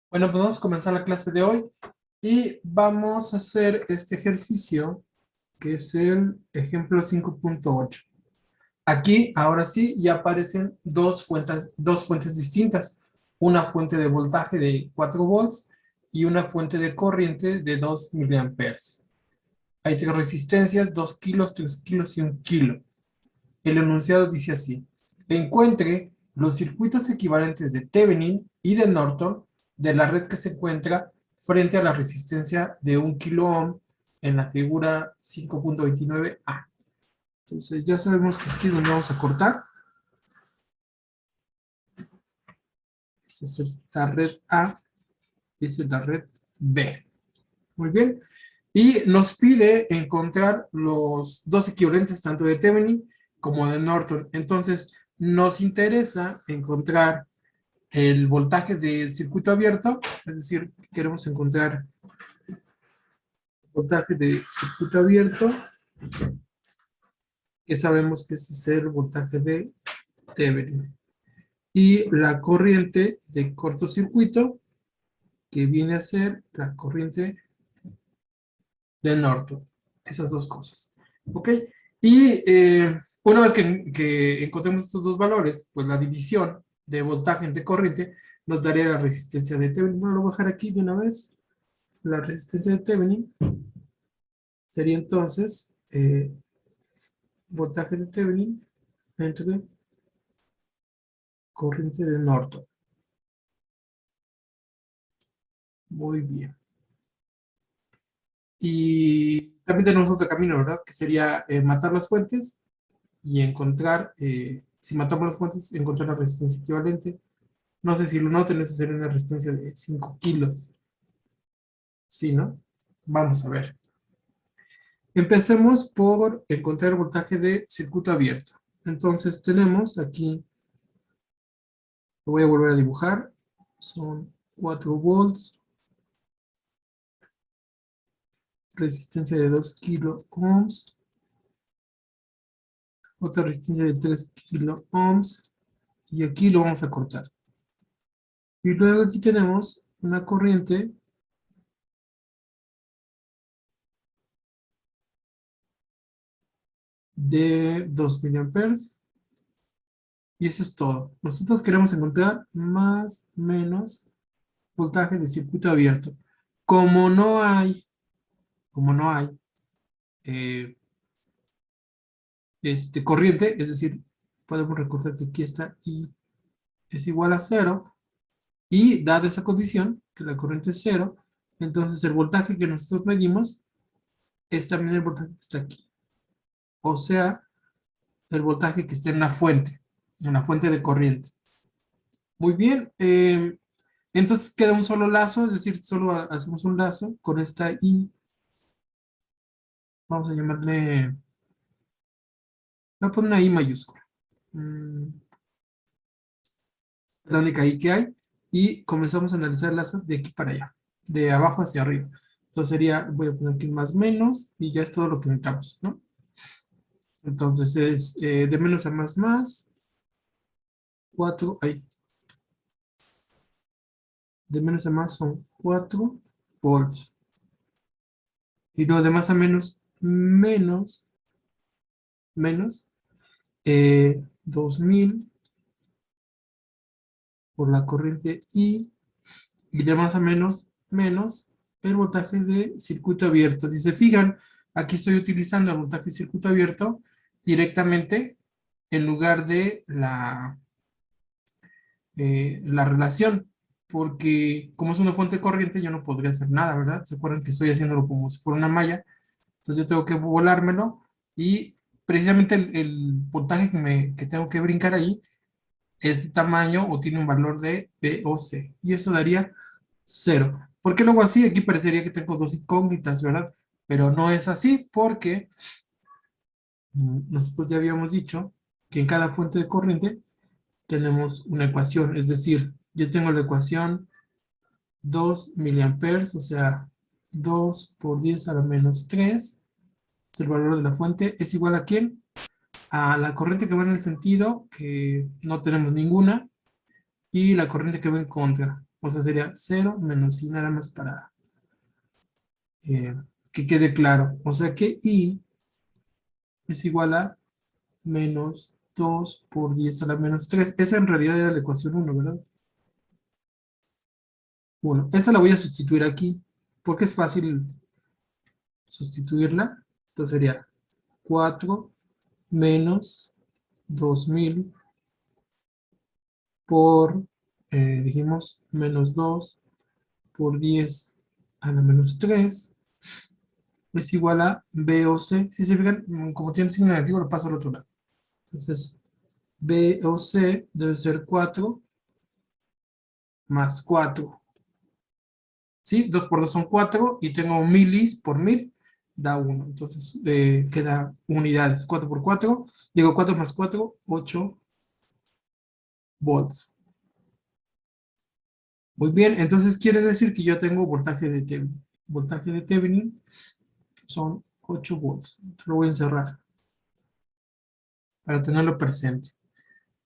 Bueno, pues vamos a comenzar la clase de hoy y vamos a hacer este ejercicio que es el ejemplo 5.8. Aquí, ahora sí, ya aparecen dos fuentes distintas. Una fuente de voltaje de 4 volts y una fuente de corriente de 2 miliamperes. Hay tres resistencias, 2 kilos, 3 kilos y 1 kilo. El enunciado dice así: encuentre los circuitos equivalentes de Thevenin y de Norton de la red que se encuentra frente a la resistencia de 1 kilo ohm en la figura 5.29a. Entonces ya sabemos que aquí es donde vamos a cortar. Esta es la red A y esta es la red B. Muy bien. Y nos pide encontrar los dos equivalentes tanto de Thevenin como de Norton. Entonces nos interesa encontrar el voltaje de circuito abierto, es decir, queremos encontrar el voltaje de circuito abierto, que sabemos que ese es el voltaje de Thevenin. Y la corriente de cortocircuito, que viene a ser la corriente de Norton. Esas dos cosas. ¿Ok? Y una vez que encontremos estos dos valores, pues la división de voltaje entre corriente nos daría la resistencia de Thevenin. Bueno, lo voy a dejar aquí de una vez. La resistencia de Thevenin sería entonces voltaje de Thevenin entre corriente de Norton. Muy bien. Y también tenemos otro camino, ¿verdad? Que sería matar las fuentes y encontrar, si matamos las fuentes, encontrar la resistencia equivalente. No sé si lo noten, eso sería una resistencia de 5 kilos. ¿Sí, no? Vamos a ver. Empecemos por encontrar el voltaje de circuito abierto. Entonces tenemos aquí, lo voy a volver a dibujar, son 4 volts, resistencia de 2 kilo ohms, otra resistencia de 3 kilo ohms, y aquí lo vamos a cortar. Y luego aquí tenemos una corriente de 2 miliamperes, y eso es todo. Nosotros queremos encontrar más o menos voltaje de circuito abierto. Como no hay eh, corriente, es decir, podemos recordar que aquí está I es igual a 0, y dada esa condición, que la corriente es 0, entonces el voltaje que nosotros medimos es también el voltaje que está aquí. O sea, el voltaje que está en la fuente de corriente. Muy bien, entonces queda un solo lazo, es decir, solo hacemos un lazo con esta I. Vamos a llamarle, voy a poner una I mayúscula. La única I que hay. Y comenzamos a analizar el lazo de aquí para allá, de abajo hacia arriba. Entonces sería, voy a poner aquí más menos, y ya es todo lo que necesitamos, ¿no? Entonces es de menos a más, 4, ahí. De menos a más son 4 volts. Y luego de más a menos, menos 2000 por la corriente I, y de más a menos, menos el voltaje de circuito abierto. Si se fijan, aquí estoy utilizando el voltaje de circuito abierto directamente en lugar de la relación, porque como es una fuente corriente yo no podría hacer nada, ¿verdad? ¿Se acuerdan que estoy haciéndolo como si fuera una malla? Entonces yo tengo que volármelo, y precisamente el voltaje que tengo que brincar ahí es de tamaño o tiene un valor de B o C, y eso daría 0. ¿Por qué luego así? Aquí parecería que tengo dos incógnitas, ¿verdad? Pero no es así, porque nosotros ya habíamos dicho que en cada fuente de corriente tenemos una ecuación, es decir, yo tengo la ecuación 2 miliamperes, o sea, 2 por 10 a la menos 3, es el valor de la fuente, es igual a ¿quién? A la corriente que va en el sentido, que no tenemos ninguna, y la corriente que va en contra, O sea, sería 0 menos I nada más para que quede claro. O sea que I es igual a menos 2 por 10 a la menos 3. Esa en realidad era la ecuación 1, ¿verdad? 1. Esta la voy a sustituir aquí, porque es fácil sustituirla. Entonces sería 4 menos 2000 por, dijimos, menos 2 por 10 a la menos 3 es igual a B o C. Si se fijan, como tiene signo negativo, lo paso al otro lado. Entonces, B o C debe ser 4 más 4. ¿Sí? 2 por 2 son 4 y tengo milis por 1000, da 1. Entonces, queda unidades. 4 por 4, digo 4 más 4, 8 volts. Muy bien, entonces quiere decir que yo tengo voltaje de Thevenin. Voltaje de Thevenin son 8 volts. Lo voy a encerrar para tenerlo presente.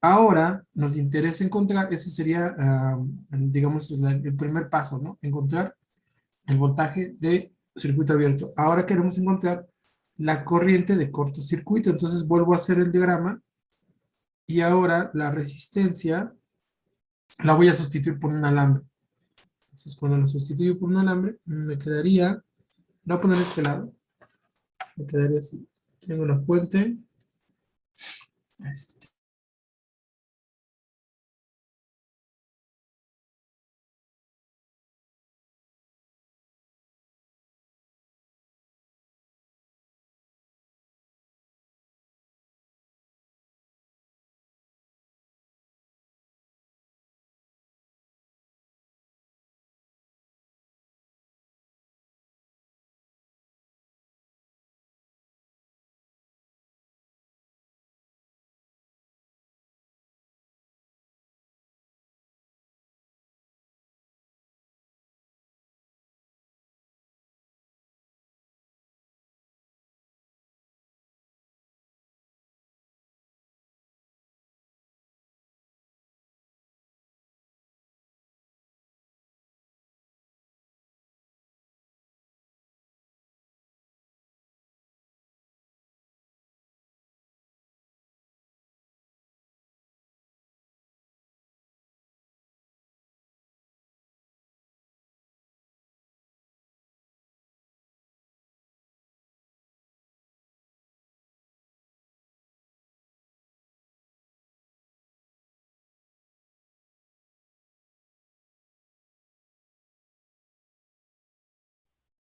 Ahora nos interesa encontrar, ese sería, digamos, el primer paso, ¿no? Encontrar el voltaje de circuito abierto. Ahora queremos encontrar la corriente de cortocircuito. Entonces vuelvo a hacer el diagrama y ahora la resistencia la voy a sustituir por un alambre. Entonces cuando lo sustituyo por un alambre, me quedaría, lo voy a poner de este lado, me quedaría así. Tengo la fuente, este,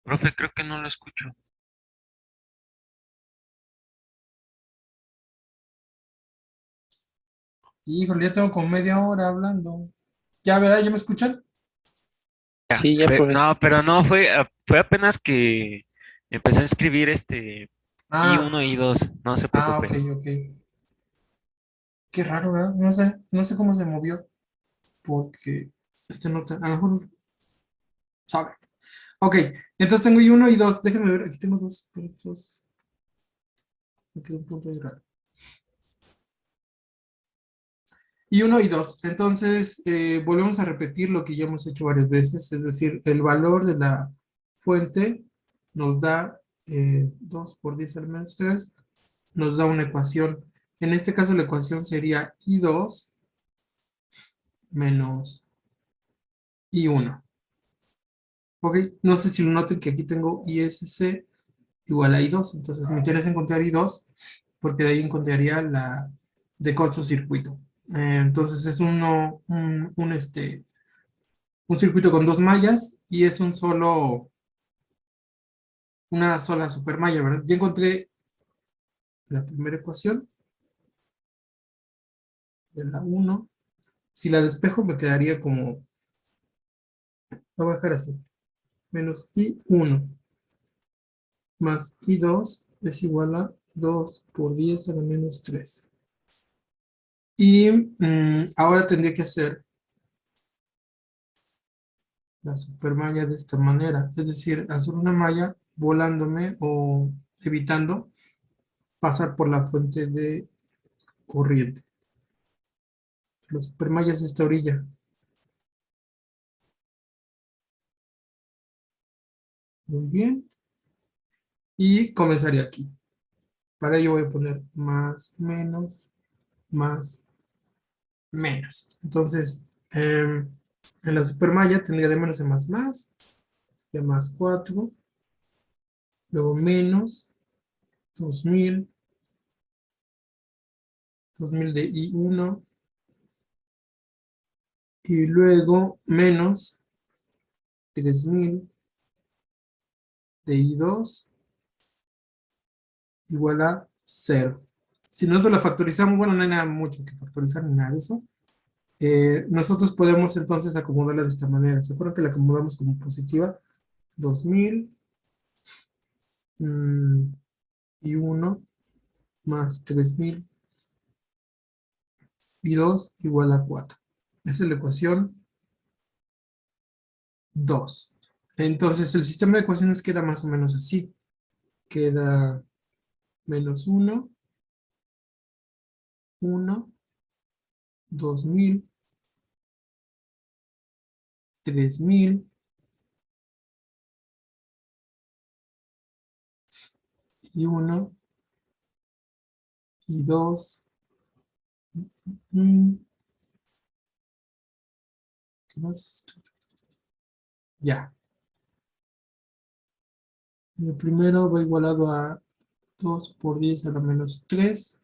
Profe, creo que no lo escucho. híjole, ya tengo como media hora hablando. Ya, ¿verdad? ¿Ya me escuchan? Sí, ya, profe. No, pero no, fue apenas que empecé a escribir Ah, I1 y I2, no se ok, preocupe. ok. Qué raro, ¿verdad? No sé cómo se movió, porque este no te, a lo mejor sabe. Ok, entonces tengo I1 y 2. Déjenme ver, aquí tengo dos puntos. Aquí hay un punto ahí raro. I1 y 2. Entonces, volvemos a repetir lo que ya hemos hecho varias veces, es decir, el valor de la fuente nos da 2 por 10 al menos 3, nos da una ecuación. En este caso, la ecuación sería I2 menos I1. Ok, no sé si lo noten que aquí tengo ISC igual a I2, entonces me interesa encontrar I2 porque de ahí encontraría la de cortocircuito. Entonces es un circuito con dos mallas y es una sola supermalla, ¿verdad? Ya encontré la primera ecuación de la 1. Si la despejo me quedaría como, voy a bajar así, menos I1 más I2 es igual a 2 por 10 a la menos 3. Y ahora tendría que hacer la supermalla de esta manera, es decir, hacer una malla volándome o evitando pasar por la fuente de corriente. La supermalla es esta orilla. Muy bien. Y comenzaré aquí. Para ello voy a poner más, menos, más, menos. Entonces, en la supermalla tendría de menos de más, de más 4, luego menos 2000, 2000 de I1, y luego menos 3000 de I2 igual a 0. Si nosotros la factorizamos, bueno, no hay nada mucho que factorizar ni nada de eso. Nosotros podemos entonces acomodarla de esta manera. ¿Se acuerdan que la acomodamos como positiva? 2000 y 1 más 3000 y 2 igual a 4. Esa es la ecuación 2. Entonces el sistema de ecuaciones queda más o menos así. Queda menos 1, 1, 2000, 3000 y 1 y 2. ¿Qué más? Ya. El primero va igualado a 2 por 10 a la menos 3.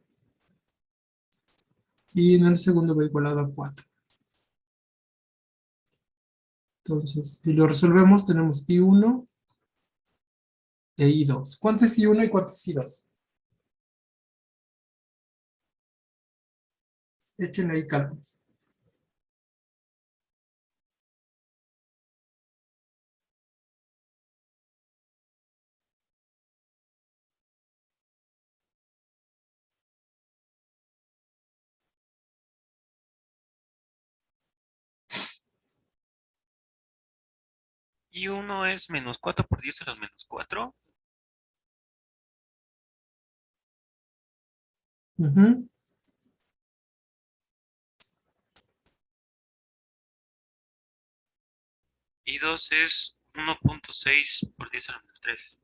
Y en el segundo va igualado a 4. Entonces, si lo resolvemos, tenemos I1 e I2. ¿Cuánto es I1 y cuánto es I2? Échenle ahí cálculos. Y uno es menos 4 por 10 a los menos 4. Y 2 es 1.6 por 10 a la menos 3.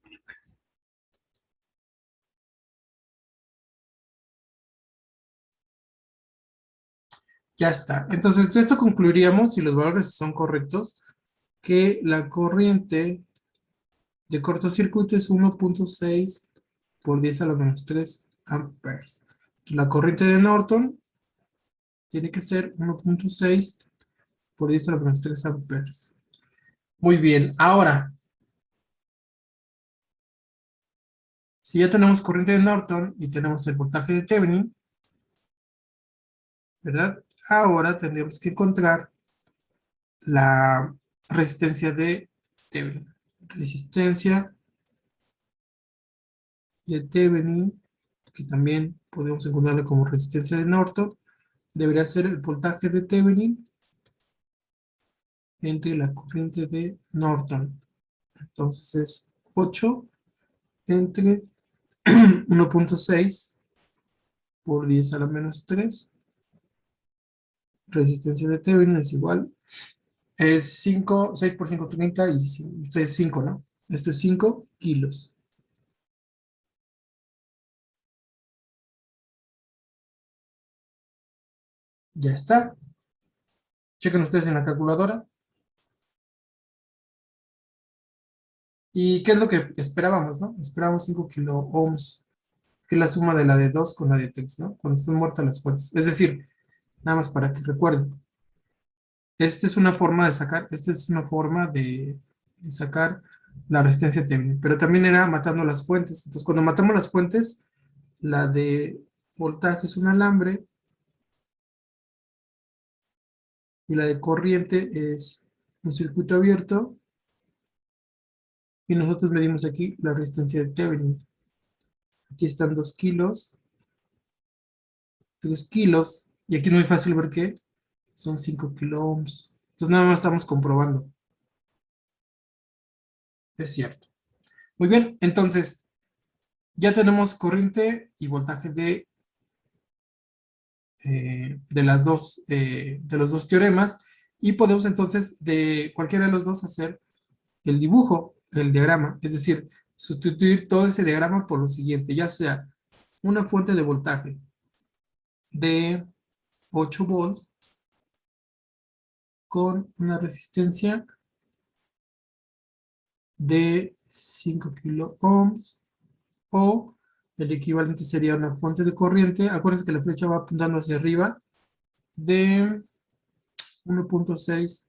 Ya está. Entonces, de esto concluiríamos, si los valores son correctos, que la corriente de cortocircuito es 1.6 por 10 a la menos 3 amperes. La corriente de Norton tiene que ser 1.6 por 10 a la menos 3 amperes. Muy bien. Ahora, si ya tenemos corriente de Norton y tenemos el voltaje de Thevenin, ¿verdad? Ahora tendríamos que encontrar la resistencia de Thevenin. Resistencia de Thevenin, que también podemos encontrarla como resistencia de Norton, debería ser el voltaje de Thevenin entre la corriente de Norton. Entonces es 8 entre 1.6 por 10 a la menos 3. Resistencia de Thevenin es igual. Es 5, 6 por 5, 30 y 5, ¿no? Esto es 5 kilos. Ya está. Chequen ustedes en la calculadora. ¿Y qué es lo que esperábamos, no? Esperábamos 5 kilo ohms, que es la suma de la de 2 con la de 3, ¿no? Cuando estén muertas las fuentes. Es decir, nada más para que recuerden. Esta es una forma de sacar, sacar la resistencia Thevenin, pero también era matando las fuentes. Entonces, cuando matamos las fuentes, la de voltaje es un alambre y la de corriente es un circuito abierto, y nosotros medimos aquí la resistencia de Thevenin. Aquí están 2 kilos, 3 kilos, y aquí es muy fácil ver que son 5 kilo ohms. Entonces nada más estamos comprobando. Es cierto. Muy bien, entonces ya tenemos corriente y voltaje de los dos teoremas, y podemos entonces de cualquiera de los dos hacer el dibujo. el diagrama, es decir, sustituir todo ese diagrama por lo siguiente, ya sea una fuente de voltaje de 8 volts con una resistencia de 5 kilo ohms, o el equivalente sería una fuente de corriente, acuérdense que la flecha va apuntando hacia arriba, de 1.6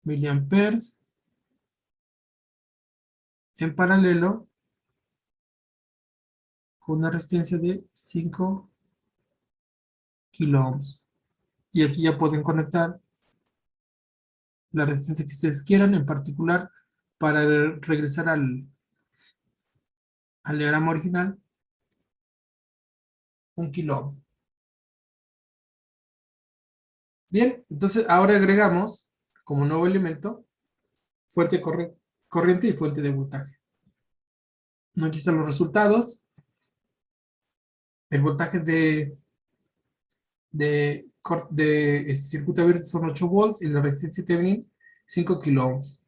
miliamperes en paralelo con una resistencia de 5 kilo ohms. Y aquí ya pueden conectar la resistencia que ustedes quieran, en particular para regresar al diagrama original, 1 kilo ohm. Bien, entonces ahora agregamos como nuevo elemento fuente corriente y fuente de voltaje. Aquí están los resultados. El voltaje de circuito abierto son 8 volts y la resistencia Thevenin 5 kilo ohms.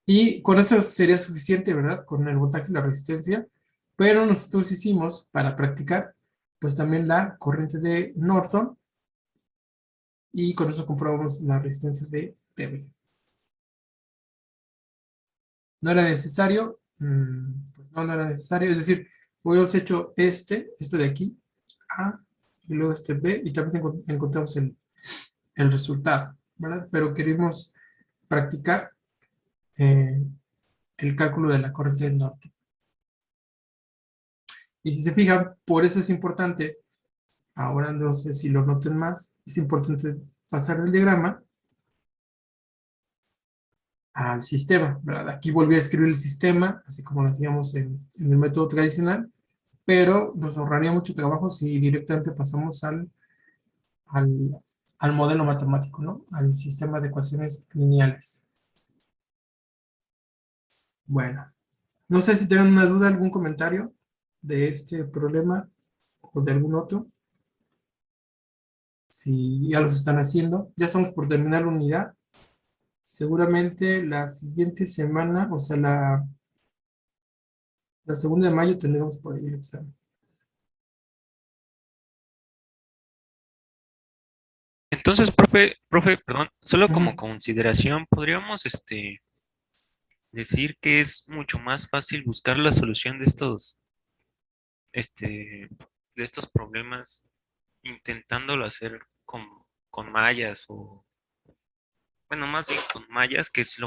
Y con eso sería suficiente, ¿verdad? Con el voltaje y la resistencia. Pero nosotros hicimos, para practicar, pues también la corriente de Norton. Y con eso comprobamos la resistencia de Thevenin. ¿No era necesario? Pues no era necesario. Es decir, hubiéramos hecho esto de aquí, A, y luego este B, y también encontramos el resultado, ¿verdad? Pero queremos practicar el cálculo de la corriente del norte. Y si se fijan, por eso es importante, ahora no sé si lo noten más, es importante pasar del diagrama al sistema, ¿verdad? Aquí volví a escribir el sistema, así como lo hacíamos en el método tradicional, pero nos ahorraría mucho trabajo si directamente pasamos al modelo matemático, ¿no? Al sistema de ecuaciones lineales. Bueno, no sé si tienen una duda, algún comentario de este problema o de algún otro. Si ya los están haciendo, ya estamos por terminar la unidad. Seguramente la siguiente semana, o sea, la segunda de mayo tendremos por ahí el examen. Entonces, profe, perdón, solo como consideración, podríamos decir que es mucho más fácil buscar la solución de estos problemas intentándolo hacer con mallas o, bueno, más bien con mallas, que es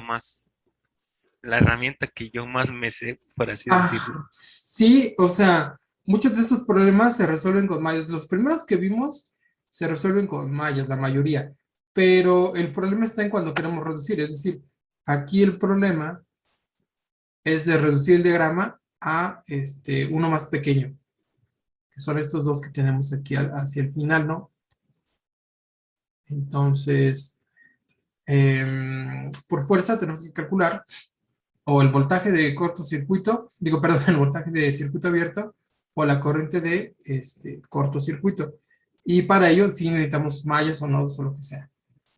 la herramienta que yo más me sé, por así decirlo. Sí, o sea, muchos de estos problemas se resuelven con mallas. Los primeros que vimos se resuelven con mallas, la mayoría. Pero el problema está en cuando queremos reducir. Es decir, aquí el problema es de reducir el diagrama a uno más pequeño, que son estos dos que tenemos aquí hacia el final, ¿no? Entonces, por fuerza tenemos que calcular o el voltaje de cortocircuito, perdón, el voltaje de circuito abierto o la corriente de cortocircuito. Y para ello sí necesitamos mallas o nodos o lo que sea,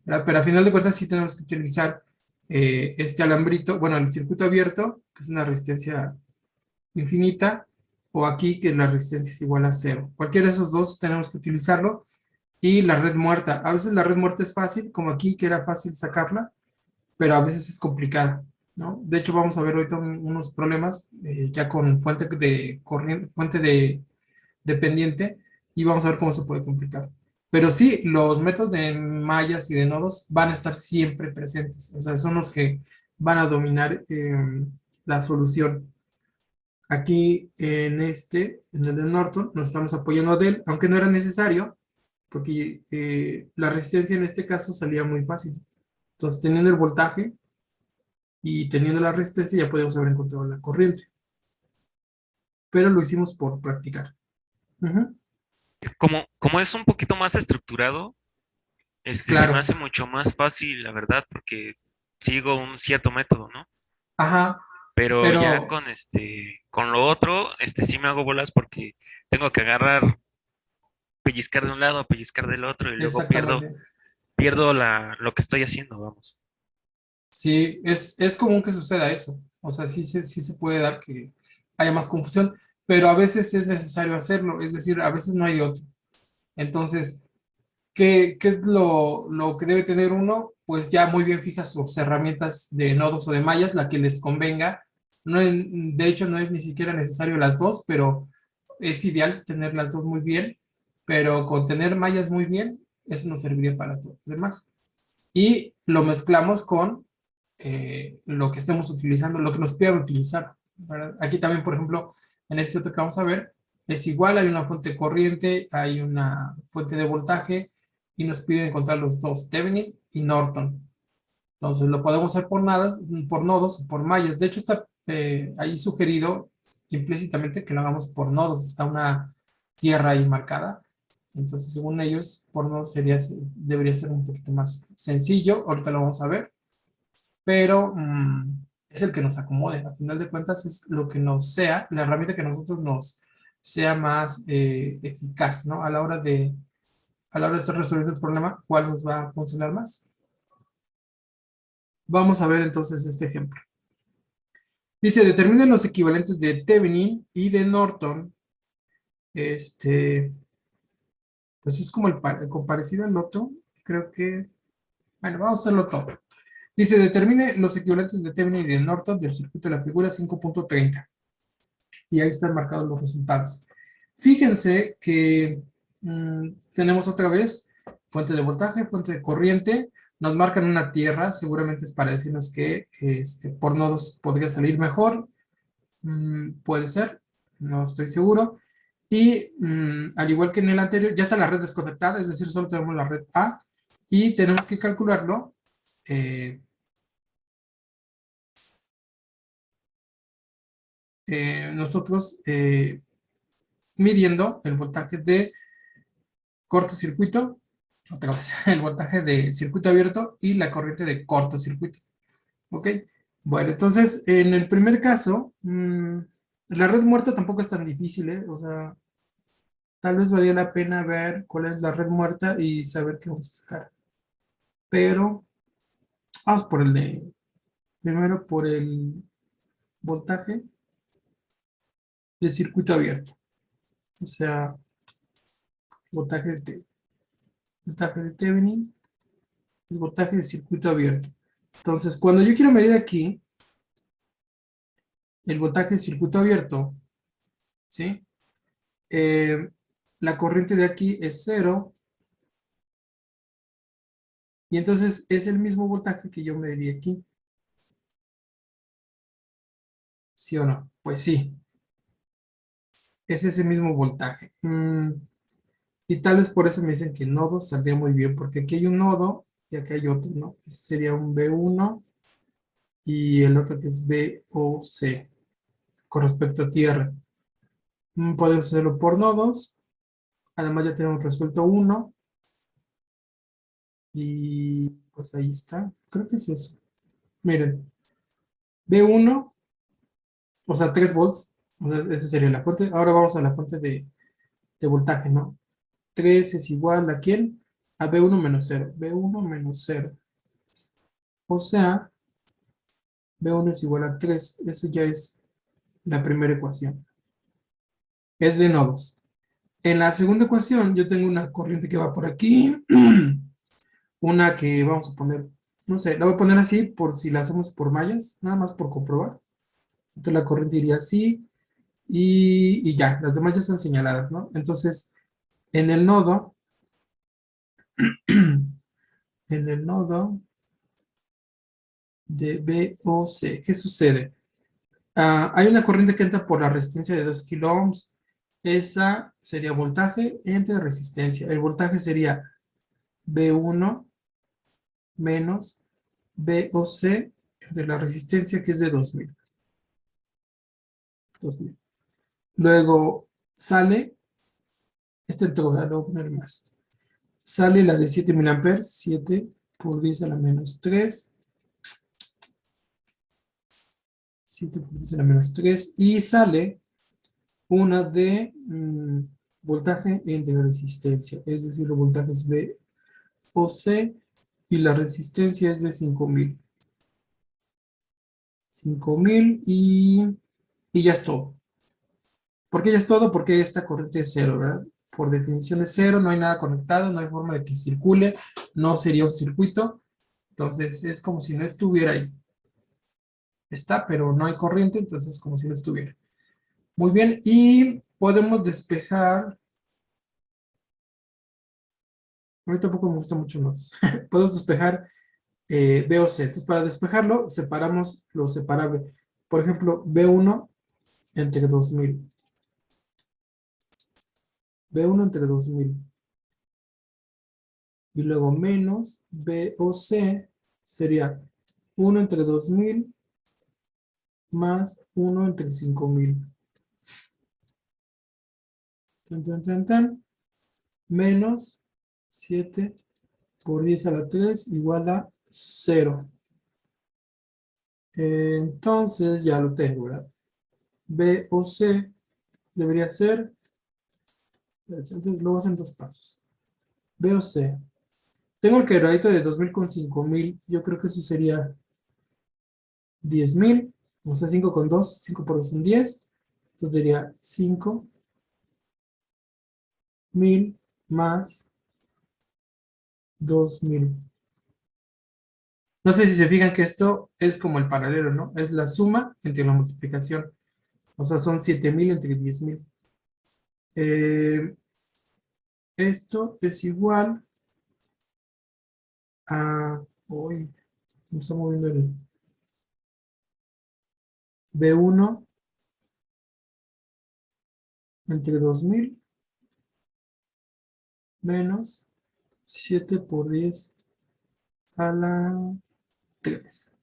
¿verdad? Pero a final de cuentas sí tenemos que utilizar este alambrito, bueno, el circuito abierto, que es una resistencia infinita, o aquí que la resistencia es igual a 0. Cualquiera de esos dos tenemos que utilizarlo. Y la red muerta. A veces la red muerta es fácil, como aquí que era fácil sacarla, pero a veces es complicada, ¿no? De hecho, vamos a ver ahorita unos problemas ya con fuente de corriente, fuente de dependiente, y vamos a ver cómo se puede complicar. Pero sí, los métodos de mallas y de nodos van a estar siempre presentes, o sea, son los que van a dominar la solución. Aquí en el de Norton, nos estamos apoyando de él, aunque no era necesario, porque la resistencia en este caso salía muy fácil. Entonces, teniendo el voltaje y teniendo la resistencia, ya podemos haber encontrado la corriente. Pero lo hicimos por practicar. Como es un poquito más estructurado, se me Claro. hace mucho más fácil, la verdad, porque sigo un cierto método, ¿no? Ajá. Pero ya con lo otro, sí me hago bolas porque tengo que agarrar, pellizcar de un lado, pellizcar del otro y luego Exactamente. pierdo lo que estoy haciendo, vamos. Sí, es común que suceda eso. O sea, sí se puede dar que haya más confusión, pero a veces es necesario hacerlo, es decir, a veces no hay de otro. Entonces, ¿qué es lo que debe tener uno? Pues ya muy bien fija sus herramientas de nodos o de mallas, la que les convenga. No de hecho, no es ni siquiera necesario las dos, pero es ideal tener las dos muy bien. Pero con tener mallas muy bien, eso nos serviría para todo lo demás. Y lo mezclamos con lo que estemos utilizando, lo que nos pidan utilizar, ¿verdad? Aquí también, por ejemplo, en este otro que vamos a ver, es igual, hay una fuente de corriente, hay una fuente de voltaje, y nos piden encontrar los dos, Thevenin y Norton. Entonces lo podemos hacer por nodos o por mallas. De hecho, está ahí sugerido implícitamente que lo hagamos por nodos. Está una tierra ahí marcada. Entonces, según ellos, por nodos debería ser un poquito más sencillo. Ahorita lo vamos a ver. Pero es el que nos acomode. A final de cuentas, es lo que nos sea, la herramienta que a nosotros nos sea más eficaz, ¿no? A la hora de estar resolviendo el problema, ¿cuál nos va a funcionar más? Vamos a ver entonces este ejemplo. Dice, determinen los equivalentes de Thevenin y de Norton. Pues es como el parecido al otro. Creo que, bueno, vamos a hacerlo todo. Dice, determine los equivalentes de Thevenin y de Norton del circuito de la figura 5.30. Y ahí están marcados los resultados. Fíjense que tenemos otra vez fuente de voltaje, fuente de corriente. Nos marcan una tierra, seguramente es para decirnos que por nodos podría salir mejor. Puede ser, no estoy seguro. Y al igual que en el anterior, ya está la red desconectada, es decir, solo tenemos la red A y tenemos que calcularlo. Nosotros midiendo el voltaje de cortocircuito, otra vez, el voltaje de circuito abierto y la corriente de cortocircuito. ¿Ok? Bueno, entonces, en el primer caso, la red muerta tampoco es tan difícil, ¿eh? O sea, tal vez valía la pena ver cuál es la red muerta y saber qué vamos a sacar. Pero, vamos por primero por el voltaje de circuito abierto. O sea, voltaje de Thevenin es voltaje de circuito abierto. Entonces, cuando yo quiero medir aquí el voltaje de circuito abierto, ¿sí? La corriente de aquí es 0, y entonces es el mismo voltaje que yo medí aquí. ¿Sí o no? Pues sí, es ese mismo voltaje. Y tal vez por eso me dicen que nodo saldría muy bien, porque aquí hay un nodo y aquí hay otro, ¿no? Ese sería un B1 y el otro que es BOC, con respecto a tierra. Podemos hacerlo por nodos. Además ya tenemos resuelto uno. Y pues ahí está. Creo que es eso. Miren, B1, o sea, 3 volts. O sea, esa sería la fuente. Ahora vamos a la fuente de voltaje, ¿no? 3 es igual a ¿quién? A B1 menos 0. B1 menos 0. O sea, B1 es igual a 3. Eso ya es la primera ecuación. Es de nodos. En la segunda ecuación yo tengo una corriente que va por aquí. Una que vamos a poner, no sé, la voy a poner así por si la hacemos por mallas, nada más por comprobar. Entonces la corriente iría así y ya, las demás ya están señaladas, ¿no? Entonces, en el nodo, en el nodo de BOC, ¿qué sucede? Hay una corriente que entra por la resistencia de 2 kilo ohms. Esa sería voltaje entre resistencia. El voltaje sería B1 menos BOC de la resistencia, que es de 2000. Luego sale, entró, lo voy a poner más. Sale la de 7 mA, 7 por 10 a la menos 3. 7 por 10 a la menos 3. Y sale una de voltaje entre resistencia. Es decir, el voltaje es B o C y la resistencia es de 5000. 5000 y ya es todo. ¿Por qué ya es todo? Porque esta corriente es cero, ¿verdad? Por definición es cero, no hay nada conectado, no hay forma de que circule, no sería un circuito. Entonces es como si no estuviera ahí. Está, pero no hay corriente, entonces es como si no estuviera. Muy bien, y podemos despejar. A mí tampoco me gusta mucho los. Podemos despejar B o C. Entonces, para despejarlo, separamos lo separable. Por ejemplo, B1 entre 2000. B1 entre 2000. Y luego menos B o C sería 1 entre 2000 más 1 entre 5000. Tan, tan, tan, tan. Menos 7 por 10 a la 3 igual a 0. Entonces ya lo tengo, ¿verdad? B o C debería ser, entonces lo hacen dos pasos. B o C. Tengo el quebradito de 2000 con 5000, yo creo que eso sería 10,000, o sea, 5 con 2, 5 por 2 son 10, entonces sería 5000 más 2000. No sé si se fijan que esto es como el paralelo, ¿no? Es la suma entre la multiplicación. O sea, son 7000 entre 10,000. Esto es igual a... Uy, me está moviendo el B1 entre 2000 menos 7 por 10 a la 3.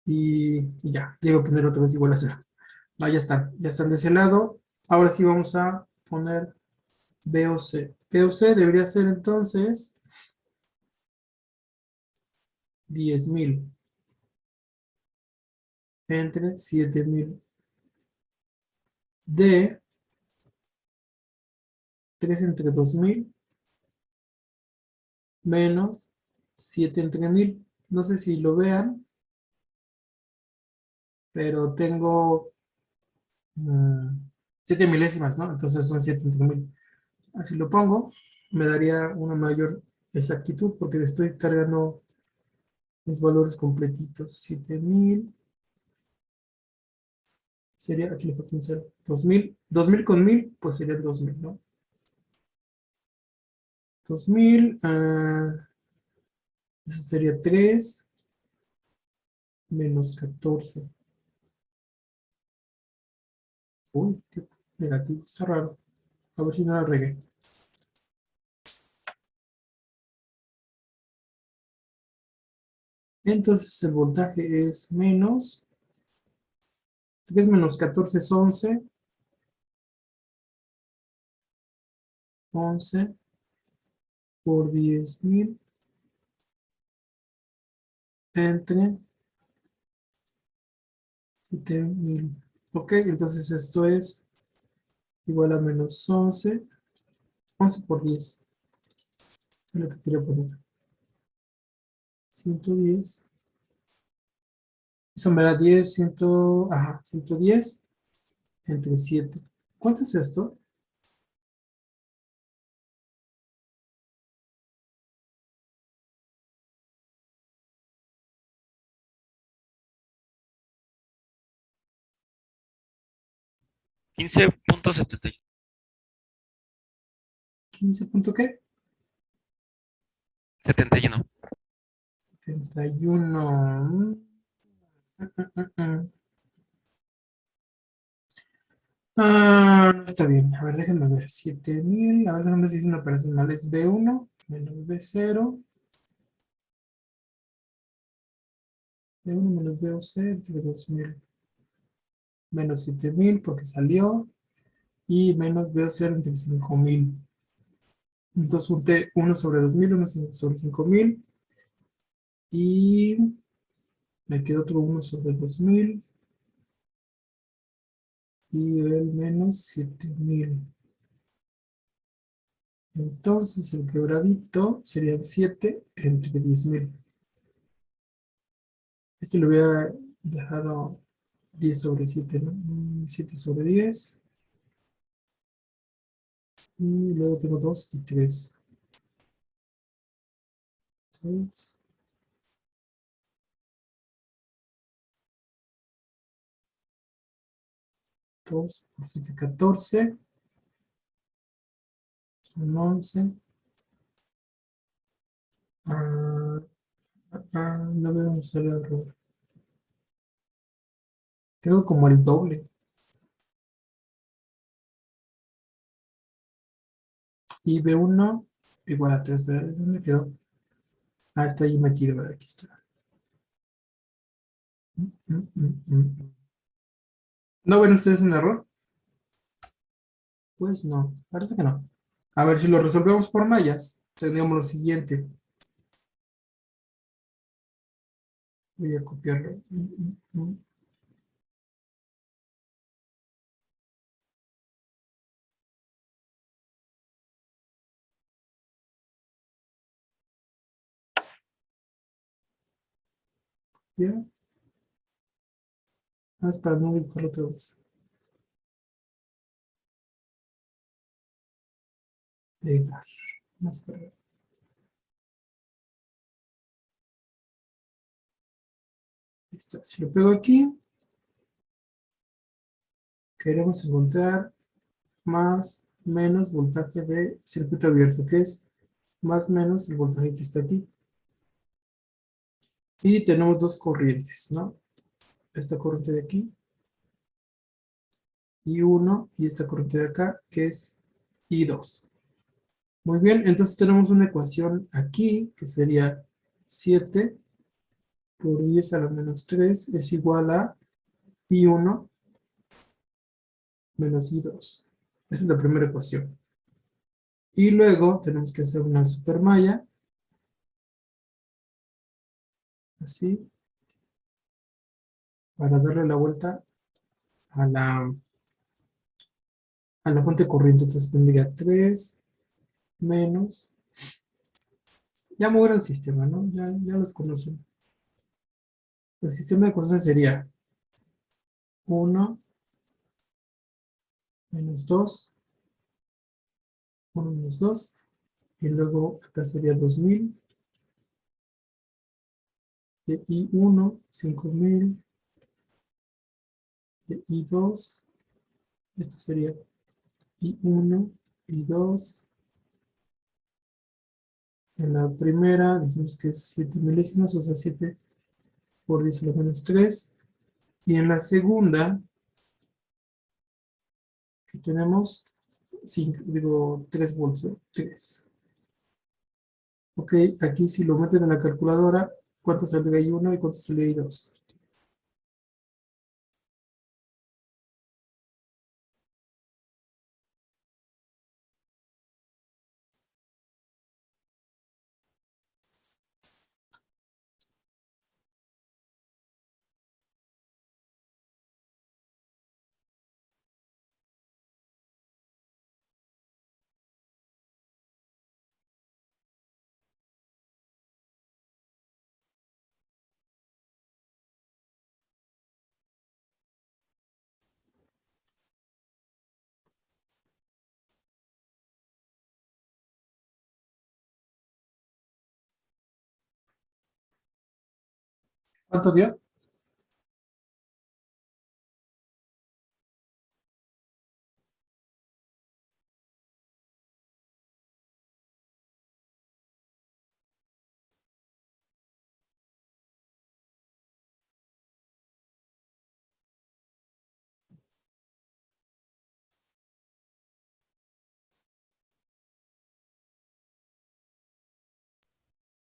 Y ya, le voy a poner otra vez igual a 0. No, ya están de ese lado. Ahora sí vamos a poner B o C. B o C debería ser entonces 10,000 entre 7000. D, 3 entre 2000 menos 7 entre 1000. No sé si lo vean, pero tengo 7 milésimas, ¿no? Entonces son 7 entre 1000. Así lo pongo, me daría una mayor exactitud porque estoy cargando los valores completitos. 7000 sería, aquí le falta un 0. 2000 con 1000, pues serían 2000, ¿no? 2000, eso sería 3 menos 14. Uy, tipo negativo, está raro. A ver si no la regué. Entonces el voltaje es menos 3 menos 14 es 11. 11 por 10,000 entre 7000. Ok, entonces esto es igual a menos 11. 11 por 10. Es lo que quiero poner. 110. Eso me da 10, 100, ajá, 110 entre 7. ¿Cuánto es esto? $15.71. 15 punto qué? 71. 71. No está bien. A ver, déjenme ver. 7000. A ver, déjenme ver si es una operación mal. Es B1 menos B0. B1 menos B0 entre 2000. Menos 7000 porque salió. Y menos B0 entre 5000. Entonces junté 1 sobre 2000, 1 sobre 5000. Y me quedó otro 1 sobre 2000. Y el menos 7000. Entonces el quebradito serían 7 entre 10,000. Este lo hubiera dejado 10 sobre 7, ¿no? 7 sobre 10. Y luego tengo 2 y 3. 3. 2 por 7, 14. Son 11. No veo un solo error. Creo como el doble. Y B1 igual a 3, ¿verdad? ¿Es dónde quedó? Ah, está ahí metido, ¿verdad? Aquí está. ¿No ven ustedes un error? Pues no, parece que no. A ver, si lo resolvemos por mallas, tendríamos lo siguiente. Voy a copiarlo. ¿Ya? Más para no dibujarlo otra vez. Pegar. Más para allá. Listo. Si lo pego aquí, queremos encontrar más menos voltaje de circuito abierto, que es más menos el voltaje que está aquí. Y tenemos dos corrientes, ¿no? Esta corriente de aquí I1 y esta corriente de acá que es I2. Muy bien, entonces tenemos una ecuación aquí que sería 7 por 10 a la menos 3 es igual a I1 menos I2. Esa es la primera ecuación. Y luego tenemos que hacer una supermalla, así, para darle la vuelta a la fuente corriente. Entonces tendría 3 menos, ya mover el sistema, ¿no? Ya los conocen. El sistema de ecuaciones sería 1 menos 2, 1 menos 2, y luego acá sería 2000, de I1, 5000, de I2, esto sería I1, I2, en la primera dijimos que es 7 milésimas, o sea 7 por 10 a la menos 3, y en la segunda, que tenemos 3 voltios, 3. Ok, aquí si lo meten en la calculadora, ¿cuánto saldría I1 y cuánto saldría I2? ¿Cuánto dio?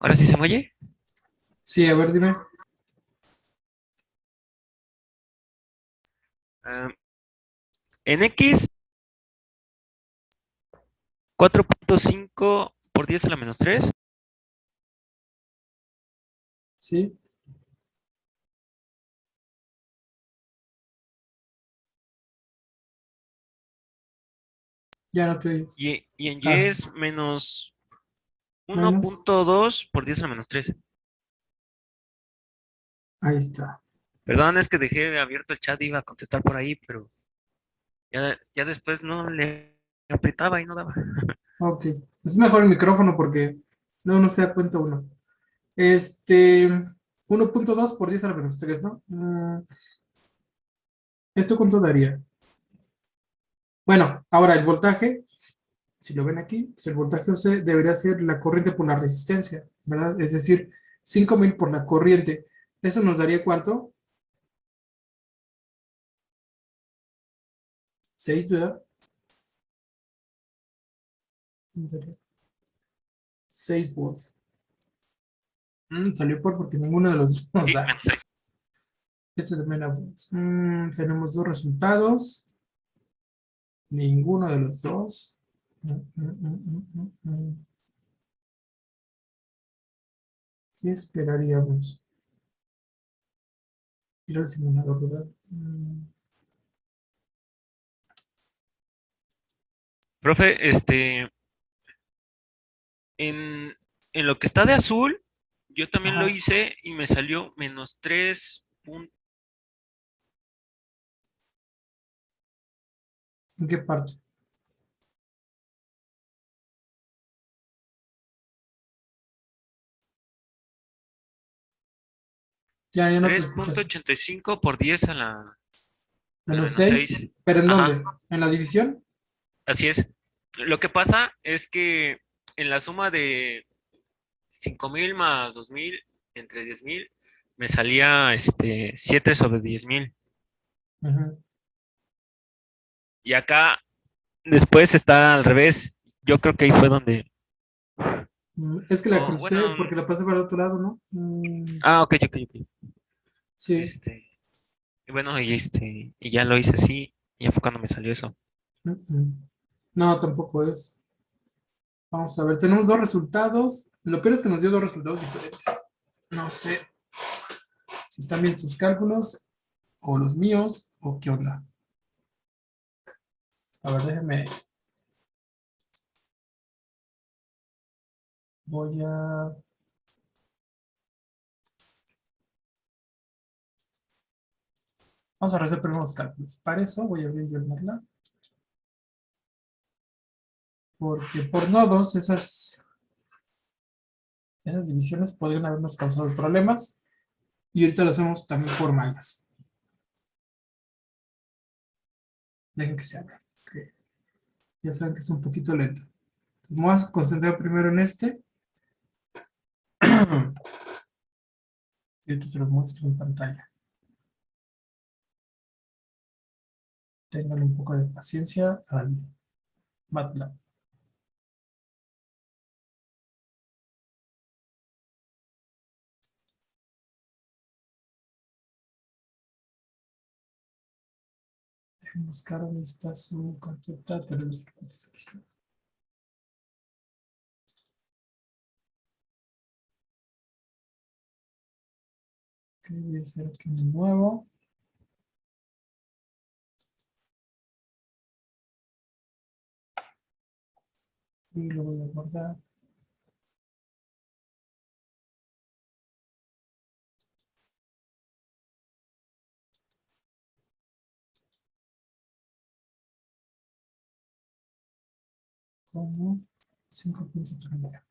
¿Ahora sí se me oye? Sí, a ver, dime. Ah, en X, 4.5 por 10 a la menos 3. Sí, ya no te oyes. Y en Y Ah, es menos menos. 1.2 por 10 a la menos 3. Ahí está. Perdón, es que dejé abierto el chat, iba a contestar por ahí, pero ya después no le apretaba y no daba. Ok. Es mejor el micrófono porque no se da cuenta uno. 1.2 por 10 a la menos 3, ¿no? ¿Esto cuánto daría? Bueno, ahora el voltaje, si lo ven aquí, pues el voltaje OC debería ser la corriente por la resistencia, ¿verdad? Es decir, 5000 por la corriente. ¿Eso nos daría cuánto? 6, ¿verdad? 6 volts. Salió porque ninguno de los dos nos Sí, da. menos 6. Este también da volts. Tenemos dos resultados. Ninguno de los dos. ¿Qué esperaríamos? Ir al simulador, ¿verdad? Profe, en lo que está de azul, yo también lo Ajá. hice y me salió menos 3. ¿En qué parte? Ya no te escuchas. 3.85 por 10 a la Menos menos 6. 6. ¿Pero en Ajá, dónde? ¿En la división? así es. Lo que pasa es que en la suma de 5,000 más 2,000 entre 10,000 me salía 7 sobre 10,000. Ujú. Y acá después está al revés. Yo creo que ahí fue donde. Es que la crucé Bueno, porque la pasé para el otro lado, ¿no? ok, ok, ok. Sí. Este, y bueno, y ya lo hice así, y ya fue cuando me salió eso. No, tampoco es. Vamos a ver, tenemos dos resultados. Lo peor es que nos dio dos resultados diferentes. No sé si están bien sus cálculos o los míos o qué onda. A ver, déjenme. Voy a... Vamos a resolver primero los cálculos. Para eso voy a abrir yo el MATLAB. Porque por nodos esas divisiones podrían habernos causado problemas. Y ahorita lo hacemos también por mallas. Dejen que se abra. Que ya saben que es un poquito lento. Entonces, me voy a concentrar primero en este. Y ahorita se los muestro en pantalla. Tengan un poco de paciencia al MATLAB. Dejen buscar dónde está su carpeta. Aquí está. Ok, voy a hacer aquí un nuevo. Y lo voy a guardar. Como 5.30.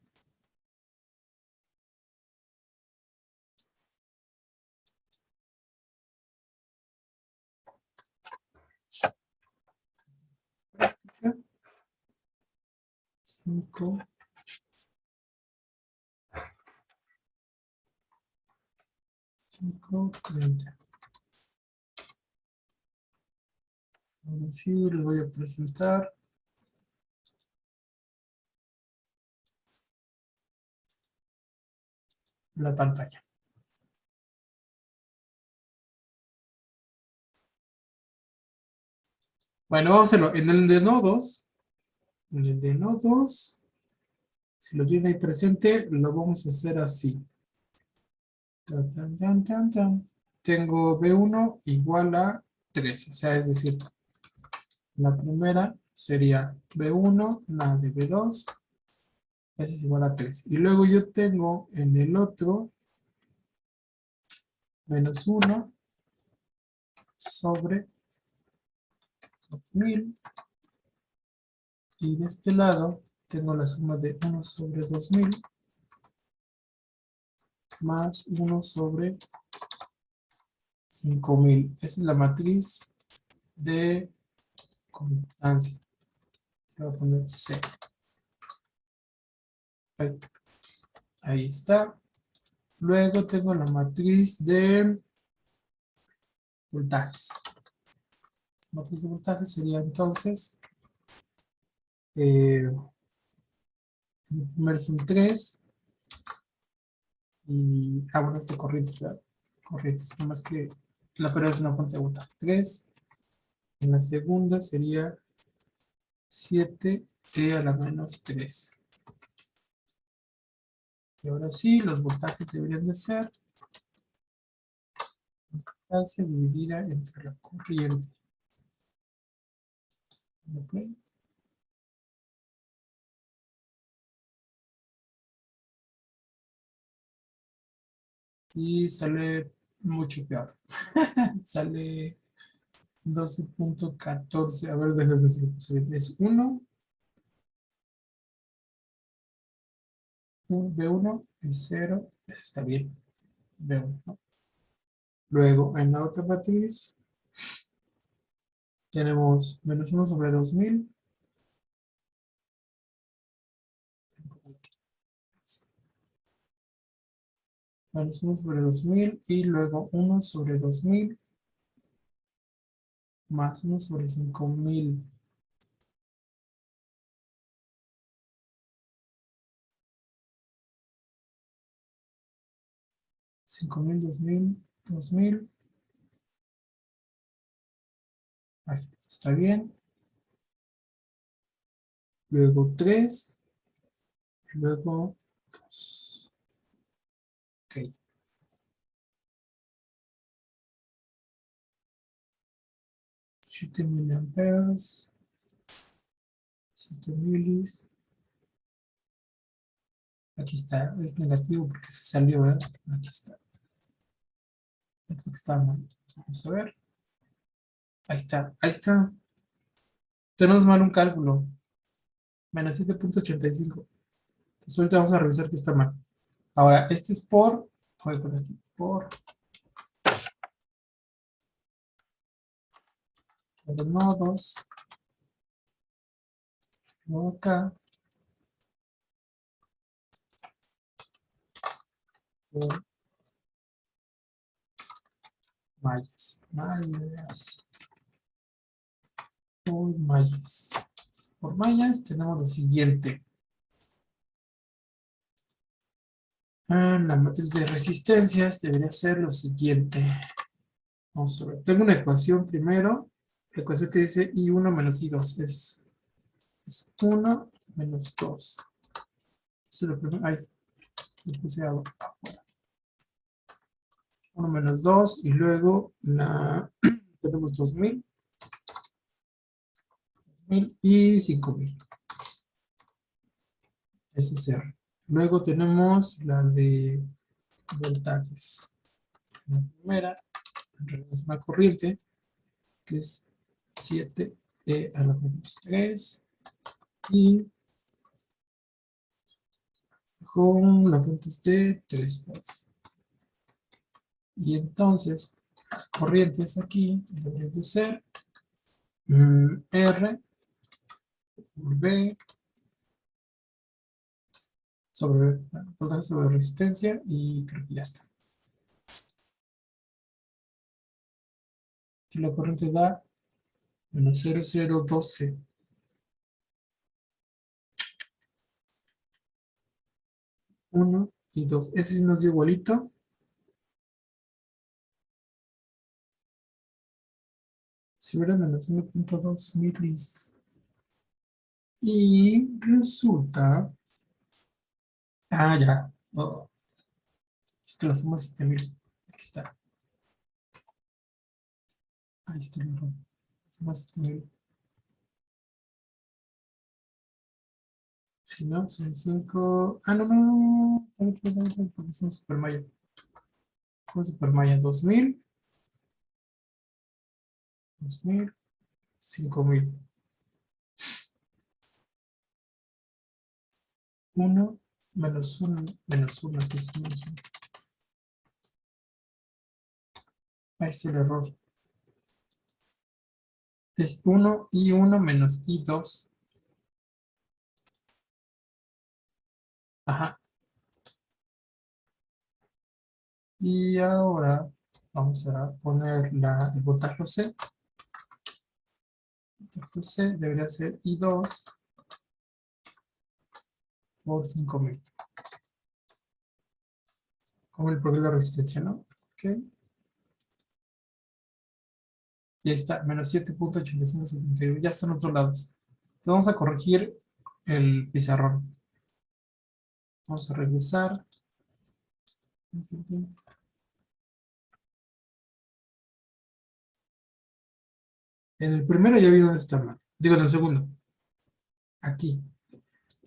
Práctica 5. 5.30. Ahora sí les voy a presentar la pantalla. Bueno, vamos a hacerlo en el de nodos. En el de nodos, si lo tienen ahí presente, lo vamos a hacer así. Tan, tan, tan, tan, tan. Tengo B1 igual a 3, o sea, es decir, la primera sería B1 más de B2, es igual a 3. Y luego yo tengo en el otro menos 1 sobre 2000. Y de este lado tengo la suma de 1 sobre 2000 más 1 sobre 5000. Esa es la matriz de constancia. Le voy a poner C. Ahí está. Luego tengo la matriz de voltajes. La matriz de voltajes sería entonces el primero son 3 y bueno, es de corrientes, ¿verdad? Corrientes, nada más que la primera es una fuente de voltaje 3. En la segunda sería 7e a la menos 3. Y ahora sí, los voltajes deberían de ser constancia dividida entre la corriente. ¿Ok? Y sale mucho peor. Sale 12.14. A ver, déjame ver si lo puse bien. Es 1. B1 es 0. Eso está bien. B1, ¿no? Luego, en la otra matriz, tenemos menos 1 sobre 2000. Menos 1 sobre 2000 y luego 1 sobre 2000 más 1 sobre 5000. 5000, 2000, 2000. Esto está bien. Luego 3. Luego 2. Ok. 7 miliamperes. 7 milis. Aquí está, es negativo porque se salió, ¿verdad? Aquí está. Aquí está mal. Vamos a ver. Ahí está, ahí está. Tenemos mal un cálculo. Menos 7.85. Entonces ahorita vamos a revisar que está mal. Ahora, este es por, voy a poner aquí, por los nodos. Luego acá. Por mallas. Mallas. Por mallas. Por mallas tenemos lo siguiente. La matriz de resistencias debería ser lo siguiente. Vamos a ver. Tengo una ecuación primero. La ecuación que dice I1 menos I2 es 1 menos 2. Eso es lo primero. Ahí, le puse afuera. 1 menos 2 y luego tenemos 2000 y 5000. Ese es R. Luego tenemos la de voltajes. La primera es una corriente que es 7e a la menos 3 y con la fuente de 3 volts. Y entonces las corrientes aquí deberían de ser R por B sobre voltaje sobre resistencia y creo que ya está. Y la corriente da menos 0,012. 1 y 2. Ese sí nos dio igualito. Si hubiera menos 1.2 milis. Y resulta. Ah, ya. Oh, es que la suma es 7000. Aquí está. Ahí está el error. La suma es 7000. Si no, son 5. Ah, no, no. Está bien, porque son super mayo. con Supermaya 2000, 2000, 5000. 1 menos 1 menos 1, aquí es menos 1. Ahí está el error. Es 1 y 1 menos y 2. Ajá. Y ahora vamos a poner el voltaje C. El voltaje C debería ser I2 por 5000. Como el proveedor de resistencia, ¿no? Ok. Y ahí está, menos 7.8571. Ya están en otros lados. Entonces vamos a corregir el pizarrón. Vamos a regresar. En el primero ya vi dónde está mal. Digo, en el segundo. Aquí.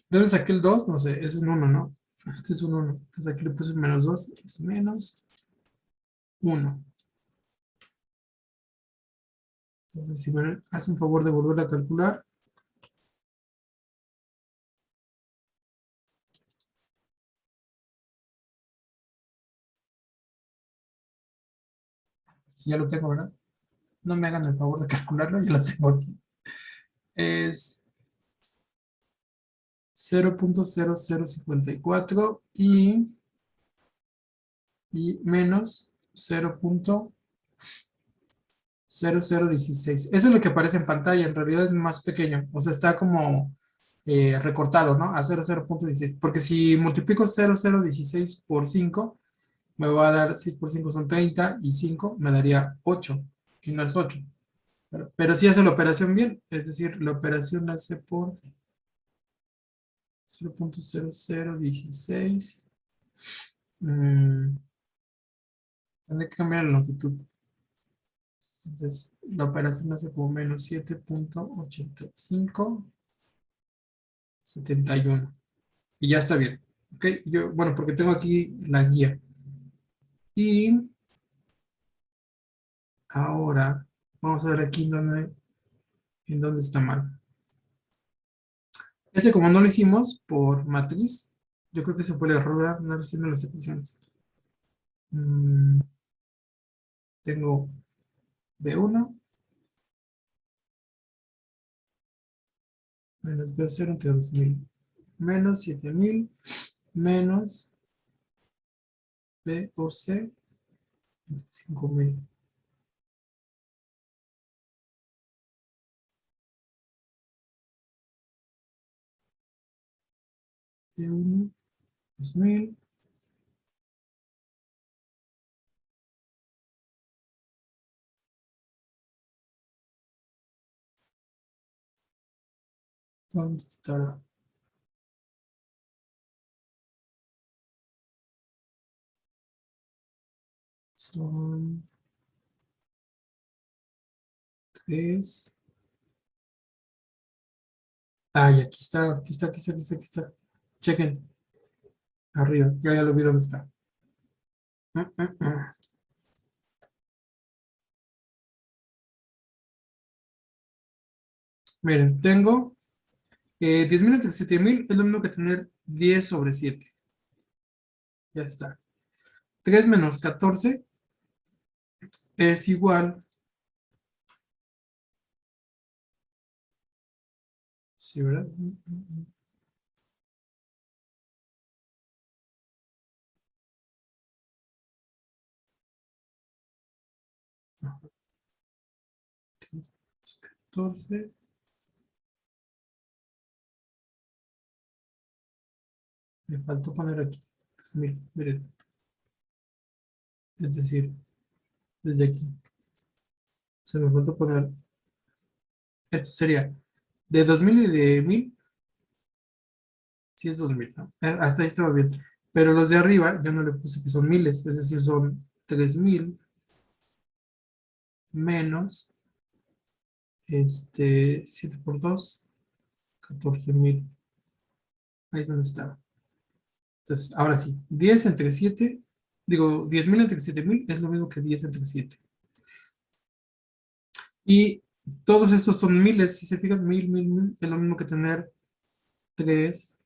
Entonces saqué el 2, no sé, ese es un 1, ¿no? Este es un 1. Entonces aquí le puse un menos 2, es menos 1. Entonces si me hacen favor de volver a calcular. Si ya lo tengo, ¿verdad? No me hagan el favor de calcularlo, ya lo tengo aquí. Es 0.0054 y menos 0.0016. Eso es lo que aparece en pantalla, en realidad es más pequeño, o sea, está como recortado, ¿no? A 0.16, porque si multiplico 0.016 por 5, me va a dar 6 por 5 son 30 y 5 me daría 8, y no es 8. Pero sí hace la operación bien, es decir, la operación la hace por 0.0016. Tendré que cambiar la longitud. Entonces, la operación hace como menos 7.8571. Y ya está bien. ¿Ok? Bueno, porque tengo aquí la guía. Y ahora vamos a ver aquí en dónde está mal. Como no lo hicimos por matriz, yo creo que se fue el error de no haciendo las ecuaciones. Tengo B1 menos B0 entre 2000 menos 7000 menos BOC entre 5000. B1, 2000. ¿Dónde estará? Son 3. Ay, aquí está, aquí está, aquí está, aquí está, aquí está. Chequen. Arriba, ya lo vi dónde está. Miren, tengo 10.000 entre 7.000 es lo mismo que tener 10 sobre 7. Ya está. 3 menos 14 es igual. Sí, ¿verdad? Ajá. 3 menos 14. Me faltó poner aquí. 10.000, miren. Es decir, desde aquí. Se me faltó poner. Esto sería de 2000 y de 1000. Sí es 2000, ¿no? Hasta ahí estaba bien. Pero los de arriba yo no le puse que son miles. Es decir, son 3000 menos 7 por 2, 14.000. Ahí es donde estaba. Entonces, ahora sí, 10 entre 7 digo, 10.000 entre 7.000 es lo mismo que 10 entre 7. Y todos estos son miles, si se fijan, 1.000, es lo mismo que tener 3,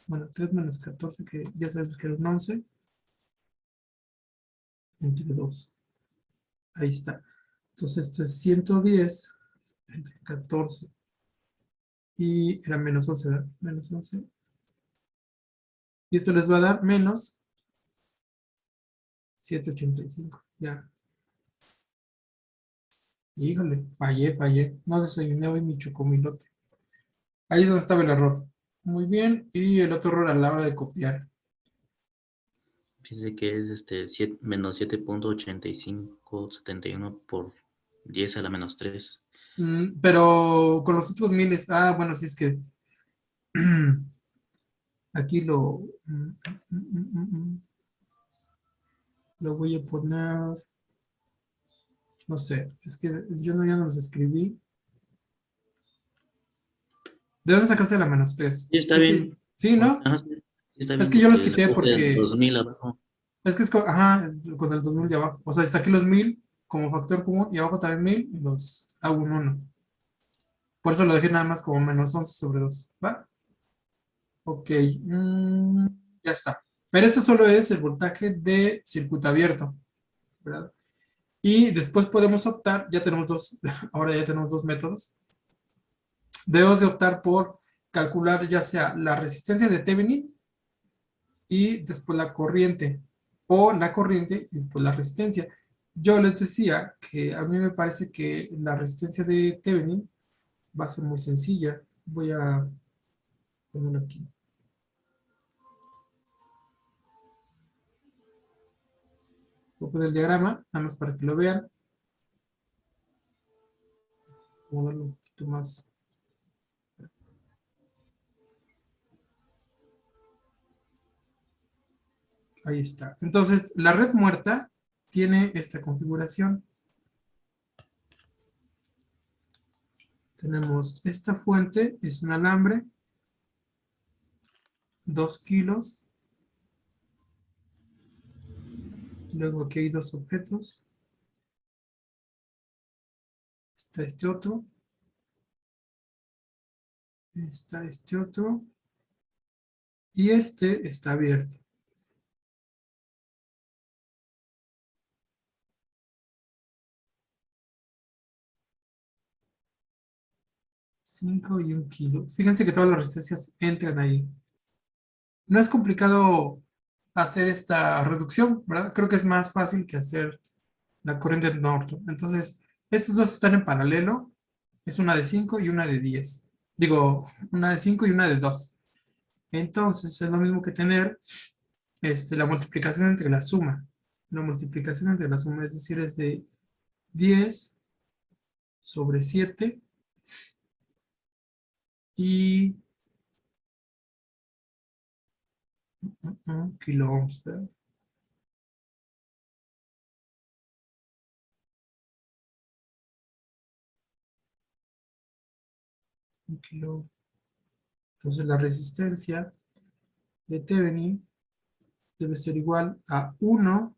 bueno, 3 menos 14, que ya sabes que es un 11, entre 2. Ahí está. Entonces esto es 110 entre 14. Y era menos 11, ¿verdad? Menos 11. Y esto les va a dar menos 785. Ya. Híjole, fallé. No desayuné hoy mi chocomilote. Ahí es donde estaba el error. Muy bien. Y el otro error a la hora de copiar. Dice que es menos 7.8571 por 10 a la menos 3. Pero con los otros miles. Ah, bueno, sí es que aquí lo voy a poner. No sé, es que yo ya no los escribí. ¿De dónde sacaste la menos 3? Sí, está bien. Sí, ¿no? Ajá, sí, está Es bien que yo los porque le quité puse porque 2000 abajo. es que es con, ajá, es con el 2000 de abajo. O sea, saqué los 1000 como factor común y abajo también 1000 y los hago un 1. Por eso lo dejé nada más como menos 11 sobre 2. ¿Va? Ok, ya está. Pero esto solo es el voltaje de circuito abierto, ¿verdad? Y después podemos optar, ya tenemos dos, ahora ya tenemos dos métodos. Debemos de optar por calcular ya sea la resistencia de Thevenin y después la corriente, o la corriente y después la resistencia. Yo les decía que a mí me parece que la resistencia de Thevenin va a ser muy sencilla. Voy a ponerlo aquí. Voy a poner el diagrama, nada más para que lo vean. Voy a darle un poquito más. Ahí está. Entonces, la red muerta tiene esta configuración. Tenemos esta fuente, es un alambre, 2 kilos. Luego aquí hay dos objetos. Está este otro. Está este otro. Y este está abierto. 5 y 1 kilo. Fíjense que todas las resistencias entran ahí. No es complicado hacer esta reducción, ¿verdad? Creo que es más fácil que hacer la corriente de Norton. Entonces, estos dos están en paralelo. Es una de 5 y una de 10. Digo, una de 5 y una de 2. Entonces, es lo mismo que tener la multiplicación entre la suma. La multiplicación entre la suma, es decir, es de 10 sobre 7 y kilo ohms, ¿verdad? Un kilo. Entonces la resistencia de Thevenin debe ser igual a 1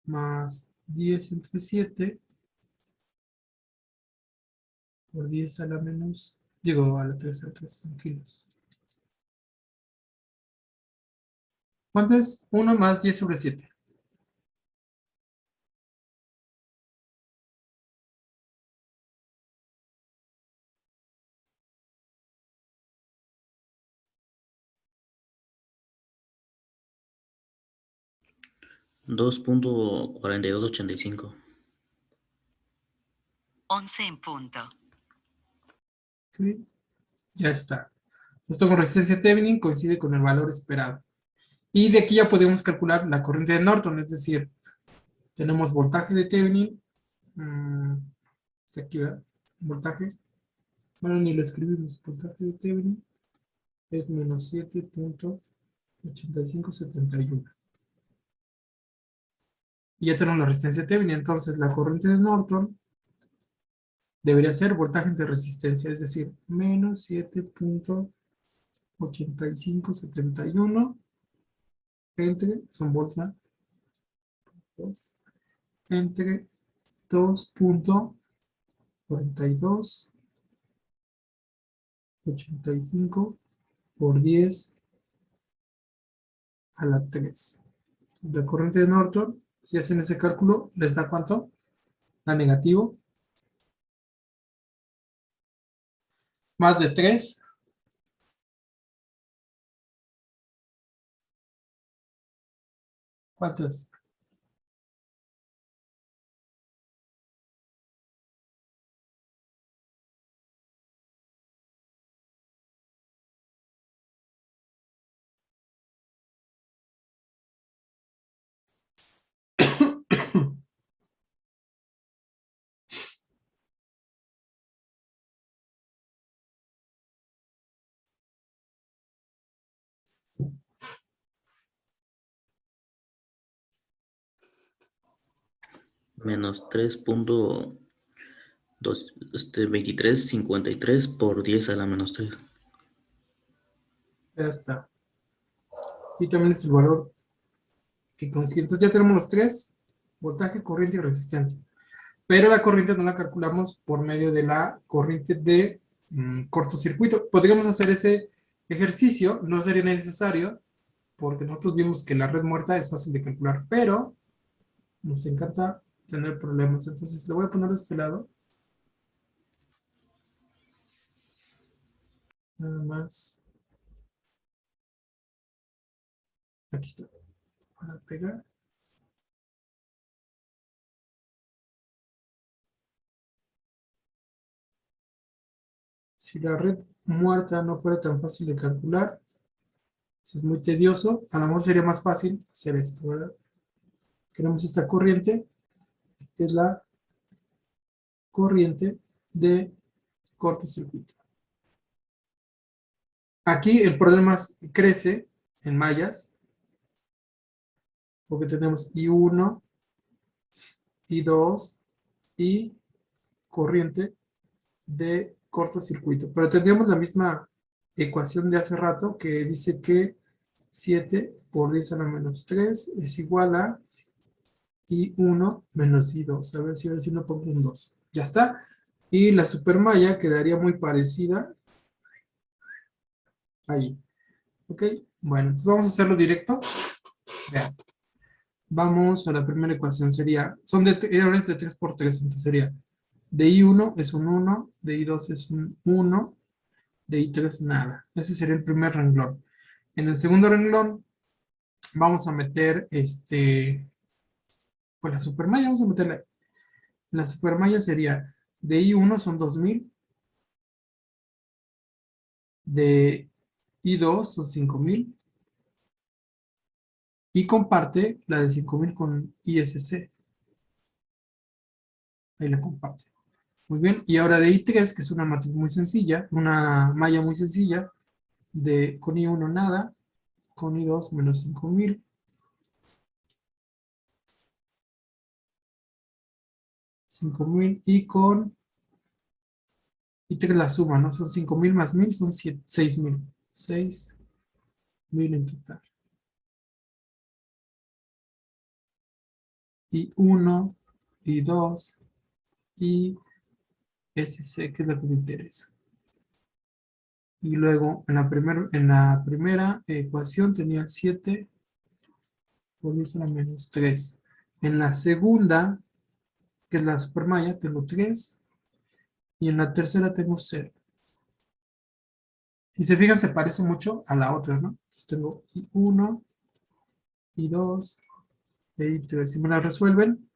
más 10 entre 7 por 10 a la menos, digo a la 3 a la 3 kilos. ¿Cuánto es? 1 más 10 sobre 7. $2.4285. 11 en punto. ¿Sí? Ya está. Esto con resistencia Thevenin coincide con el valor esperado. Y de aquí ya podemos calcular la corriente de Norton, es decir, tenemos voltaje de Thevenin, aquí va, voltaje, bueno, ni lo escribimos, voltaje de Thevenin es menos 7.8571. Y ya tenemos la resistencia de Thevenin, entonces la corriente de Norton debería ser voltaje entre resistencia, es decir, menos 7.8571 son bolsa, entre 2.4285 por 10 a la 3. La corriente de Norton, si hacen ese cálculo, ¿les da cuánto? Da negativo. Más de 3. ¿Cuánto es? Menos 2353 por 10 a la menos 3. Ya está. Y también es el valor que consigue. Entonces ya tenemos los tres: voltaje, corriente y resistencia. Pero la corriente no la calculamos por medio de la corriente de cortocircuito. Podríamos hacer ese ejercicio, no sería necesario, porque nosotros vimos que la red muerta es fácil de calcular, pero nos encanta tener problemas. Entonces le voy a poner de este lado. Nada más. Aquí está. Para pegar. Si la red muerta no fuera tan fácil de calcular, si es muy tedioso, a lo mejor sería más fácil hacer esto, ¿verdad? Tenemos esta corriente, que es la corriente de cortocircuito. Aquí el problema crece en mallas, porque tenemos I1, I2 y corriente de cortocircuito. Pero tendríamos la misma ecuación de hace rato, que dice que 7 por 10 a la menos 3 es igual a I1 menos I2. A ver si no pongo un 2. Ya está. Y la supermalla quedaría muy parecida ahí. ¿Ok? Bueno, entonces vamos a hacerlo directo. Vean. Vamos a la primera ecuación. Son errores de 3 por 3. Entonces sería de I1 es un 1, de I2 es un 1, de I3 nada. Ese sería el primer renglón. En el segundo renglón vamos a meter pues la supermalla. Vamos a meterla. La supermalla sería de I1 son 2000, de I2 son 5000 y comparte la de 5000 con ISC. Ahí la comparte. Muy bien, y ahora de I3, que es una matriz muy sencilla, una malla muy sencilla, con I1 nada, con I2 menos 5000, 5000 y con I3 la suma, ¿no? Son 5000 más 1000, son 6000. 6000 en total. I1, I2, y SC, que es lo que me interesa. Y luego en la primera ecuación tenía 7 por 10 a la menos 3. En la segunda, que es la supermalla, tengo 3. Y en la tercera tengo 0. Si se fijan, se parece mucho a la otra, ¿no? Entonces tengo I1, I2, e I3. Si me la resuelven,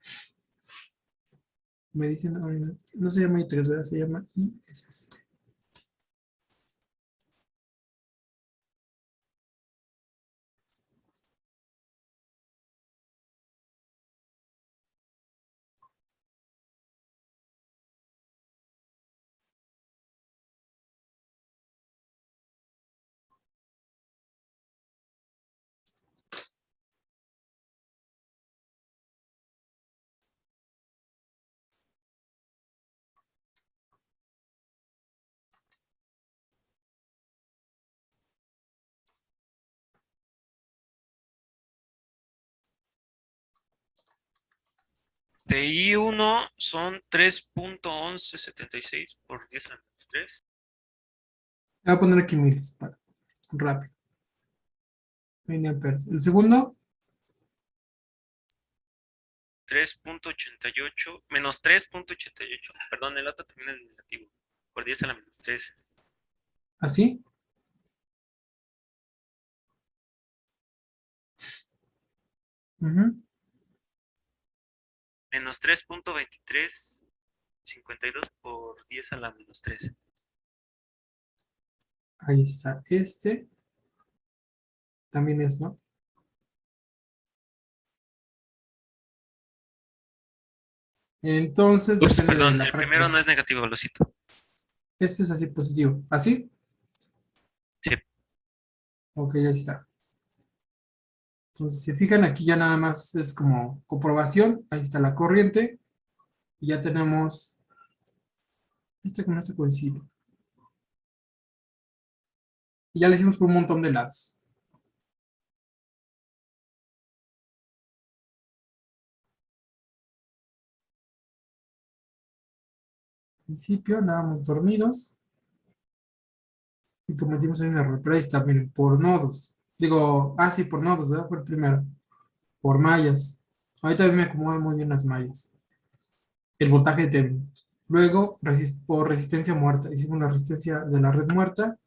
me dicen, no se llama I3, ¿verdad? Se llama ISC. De I1 son 3.1176 por 10 a la menos 3. Voy a poner aquí miles para rápido. Miliamperes. El segundo, 3.88 menos 3.88. Perdón, el otro termina en negativo. Por 10 a la menos 3. así. Ujú. Menos 3.2352 por 10 a la menos 3. Ahí está. Este también es, ¿no? Entonces, Ups, depende de perdón, la el primero práctica. no es negativo, lo cito. Este es así positivo. ¿Así? Sí. Ok, ahí está. Entonces, si se fijan, aquí ya nada más es como comprobación. Ahí está la corriente. Y ya tenemos este con este coincide. Y ya le hicimos por un montón de lados. Al principio andábamos dormidos y cometimos un error. Pero ahí está, miren, por nodos. Digo, sí, por nodos, ¿verdad? Fue el primero. Por mallas. Ahorita me acomodan muy bien las mallas. El voltaje de Thevenin. Luego, por resistencia muerta. Hicimos la resistencia de la red muerta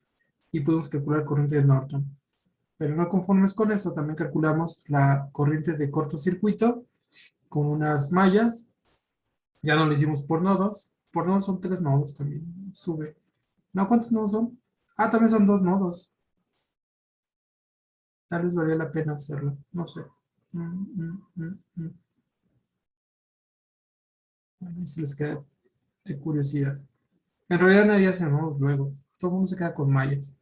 y pudimos calcular corriente de Norton. Pero no conformes con eso, también calculamos la corriente de cortocircuito con unas mallas. Ya no lo hicimos por nodos. Por nodos son 3 nodos también. Sube. ¿No? ¿Cuántos nodos son? También son 2 nodos. Tal vez valía la pena hacerlo. No sé. A ver si les queda de curiosidad. En realidad nadie hace nodos luego. Todo el mundo se queda con mallas.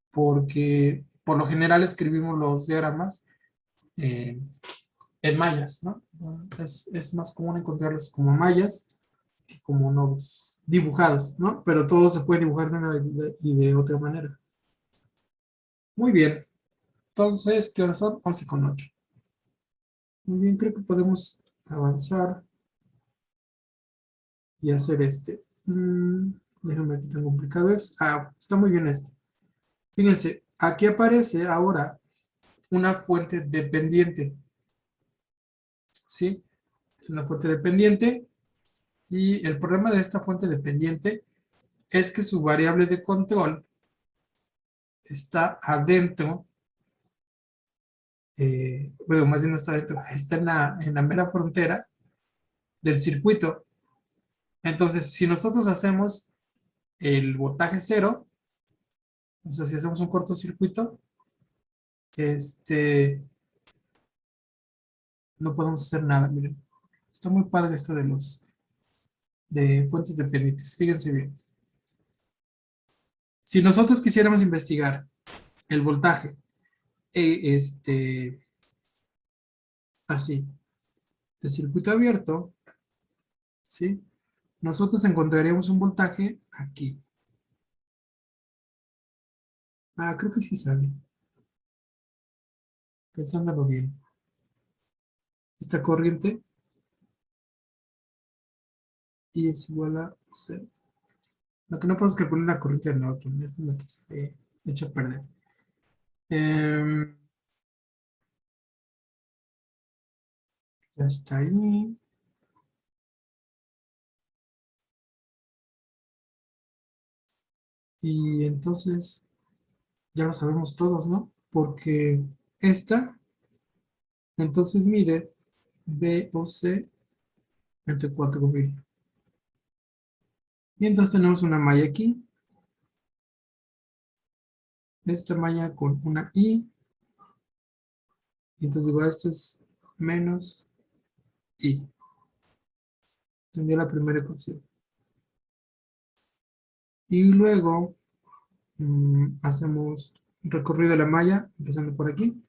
Porque por lo general escribimos los diagramas en mallas, ¿no? Es más común encontrarlos como mallas que como nodos dibujados, ¿no? Pero todos se pueden dibujar de una y de otra manera. Muy bien. Entonces, ¿qué horas son? 11:08. Muy bien, creo que podemos avanzar y hacer este. Déjame ver qué tan complicado es. Está muy bien este. Fíjense, aquí aparece ahora una fuente dependiente. ¿Sí? Es una fuente dependiente. Y el problema de esta fuente dependiente es que su variable de control está adentro. Bueno, más bien no está adentro, está en la mera frontera del circuito. Entonces, si nosotros hacemos el voltaje cero, o sea, si hacemos un cortocircuito, no podemos hacer nada, miren. Está muy padre esto de fuentes dependientes. Fíjense bien. Si nosotros quisiéramos investigar el voltaje, así, de circuito abierto, ¿sí? Nosotros encontraríamos un voltaje aquí. Creo que sí sale. Pensándolo bien. Esta corriente y es igual a 0. Lo que no podemos calcular es la corriente de Norton. Esta es la que se echa a perder. Ya está ahí. Y entonces ya lo sabemos todos, ¿no? Porque esta entonces mide VOC entre 4000. Y entonces tenemos una malla aquí. Esta malla con una I. Y entonces digo, esto es menos I. Tendría la primera ecuación. Y luego hacemos un recorrido de la malla, empezando por aquí.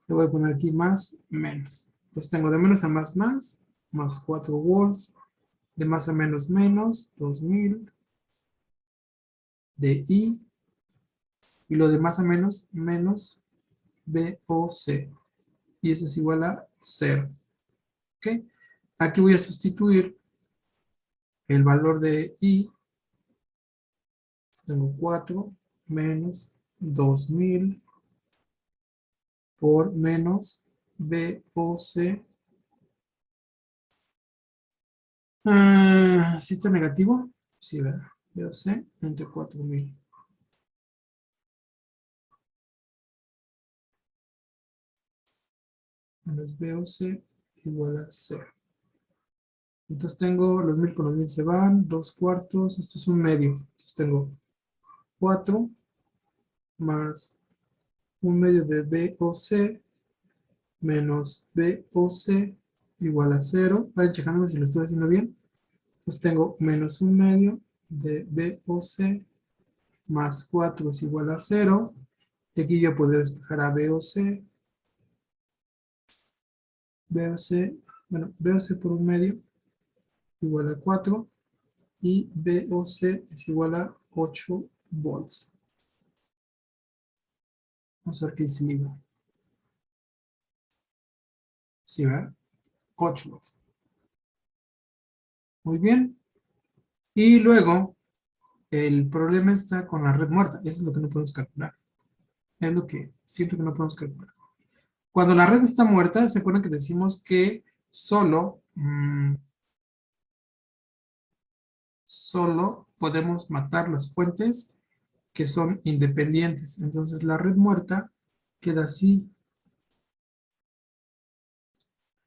Le voy a poner aquí más, menos. Entonces tengo de menos a más 4 volts. De más a menos, 2000. De I. Y lo de más a menos, VOC. Y eso es igual a 0. ¿Ok? Aquí voy a sustituir el valor de I. Tengo 4 menos 2000 por menos VOC. ¿Sí está negativo? Sí, ¿verdad? VOC entre 4000. Menos VOC igual a 0. Entonces tengo los 1000 con los 1000 se van, 2/4, esto es un medio. Entonces tengo 4 más un medio de VOC menos VOC igual a 0. Vayan chejándome si lo estoy haciendo bien. Entonces tengo menos un medio de VOC más 4 es igual a 0. Y aquí ya puedo despejar a VOC. Bueno, VOC por un medio igual a 4. Y VOC es igual a 8 volts. Vamos a ver qué dice el libro. Sí, ¿verdad? 8 volts. Muy bien. Y luego, el problema está con la red muerta. Eso es lo que no podemos calcular. Es lo que siento que no podemos calcular. Cuando la red está muerta, ¿se acuerdan que decimos que solo podemos matar las fuentes que son independientes? Entonces la red muerta queda así.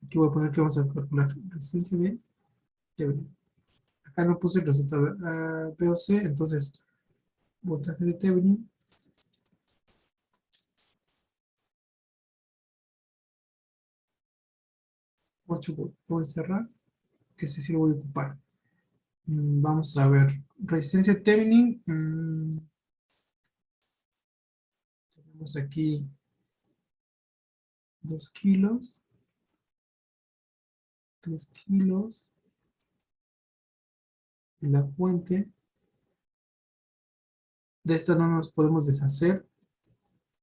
Aquí voy a poner que vamos a calcular resistencia de Thevenin. Acá no puse el resultado VOC, entonces voltaje de Thevenin. Voy a cerrar, que ese sí lo voy a ocupar. Vamos a ver, resistencia Thevenin. Tenemos aquí 2 kilos, 3 kilos, y la fuente. De esta no nos podemos deshacer,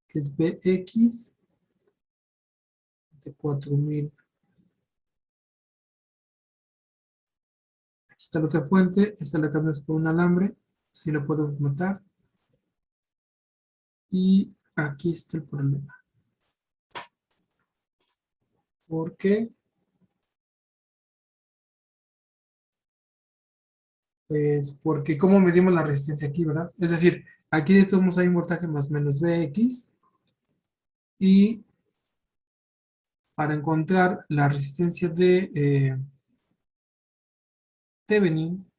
que es BX de 4000. Aquí está la otra fuente, esta la cambiamos por un alambre, si lo podemos matar. Y aquí está el problema. ¿Por qué? Pues porque ¿cómo medimos la resistencia aquí, verdad? Es decir, aquí de todos modos hay un voltaje más menos BX. Y para encontrar la resistencia de Thevenin,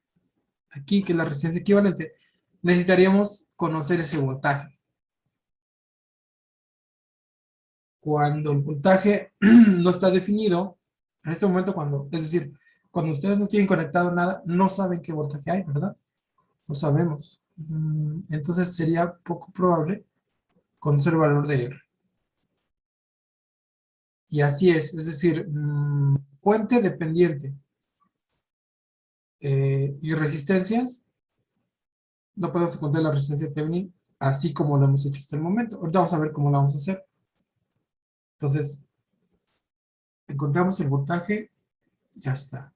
aquí que es la resistencia equivalente, necesitaríamos conocer ese voltaje. Cuando el voltaje no está definido, en este momento es decir, cuando ustedes no tienen conectado nada, no saben qué voltaje hay, ¿verdad? No sabemos. Entonces sería poco probable conocer el valor de R. Y así es decir, fuente dependiente y resistencias, no podemos encontrar la resistencia de Thevenin así como lo hemos hecho hasta el momento. Ahorita vamos a ver cómo lo vamos a hacer. Entonces, encontramos el voltaje, ya está.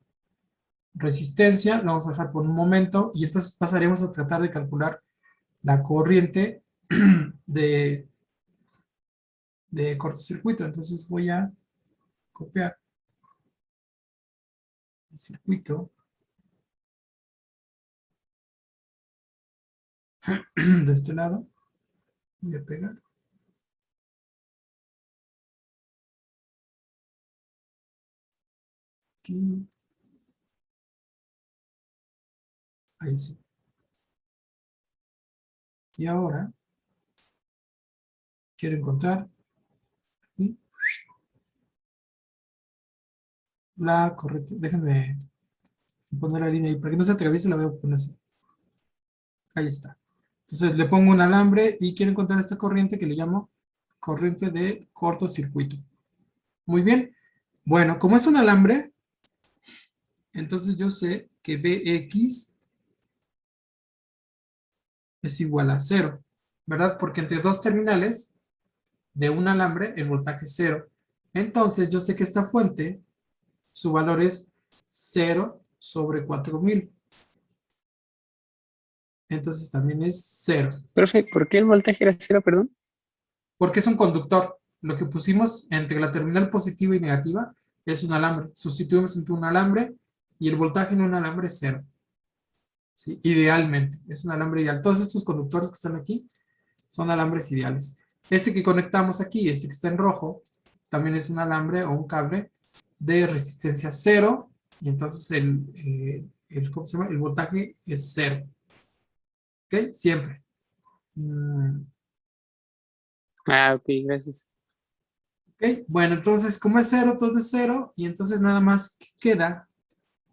Resistencia, lo vamos a dejar por un momento, y entonces pasaremos a tratar de calcular la corriente de cortocircuito. Entonces voy a copiar el circuito de este lado, voy a pegar. Aquí. Ahí sí. Y ahora quiero encontrar aquí la corriente. Déjenme poner la línea ahí para que no se atraviese, la voy a poner así. Ahí está. Entonces le pongo un alambre y quiero encontrar esta corriente que le llamo corriente de cortocircuito. Muy bien. Bueno, como es un alambre, entonces yo sé que Bx es igual a 0, ¿verdad? Porque entre dos terminales de un alambre el voltaje es 0. Entonces yo sé que esta fuente, su valor es 0 sobre 4000. Entonces también es 0. Profe, ¿por qué el voltaje era 0, perdón? Porque es un conductor. Lo que pusimos entre la terminal positiva y negativa es un alambre. Sustituimos entre un alambre y el voltaje en un alambre es 0. ¿Sí? Idealmente, es un alambre ideal. Todos estos conductores que están aquí son alambres ideales. Este que conectamos aquí, este que está en rojo, también es un alambre o un cable de resistencia 0, y entonces ¿cómo se llama? El voltaje es 0. ¿Ok? Siempre. Ah, ok, gracias. ¿Ok? Bueno, entonces como es 0, todo es 0, y entonces nada más queda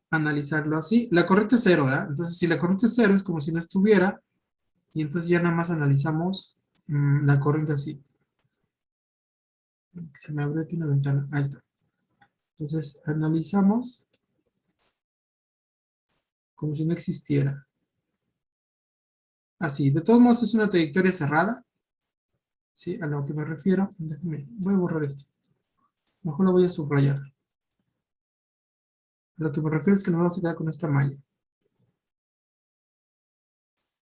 analizarlo así. La corriente es 0, ¿verdad? Entonces si la corriente es 0 es como si no estuviera, y entonces ya nada más analizamos la corriente así. Se me abrió aquí una ventana, ahí está. Entonces analizamos como si no existiera. Así, de todos modos es una trayectoria cerrada. ¿Sí? A lo que me refiero, déjame, voy a borrar esto. Mejor lo voy a subrayar. A lo que me refiero es que nos vamos a quedar con esta malla.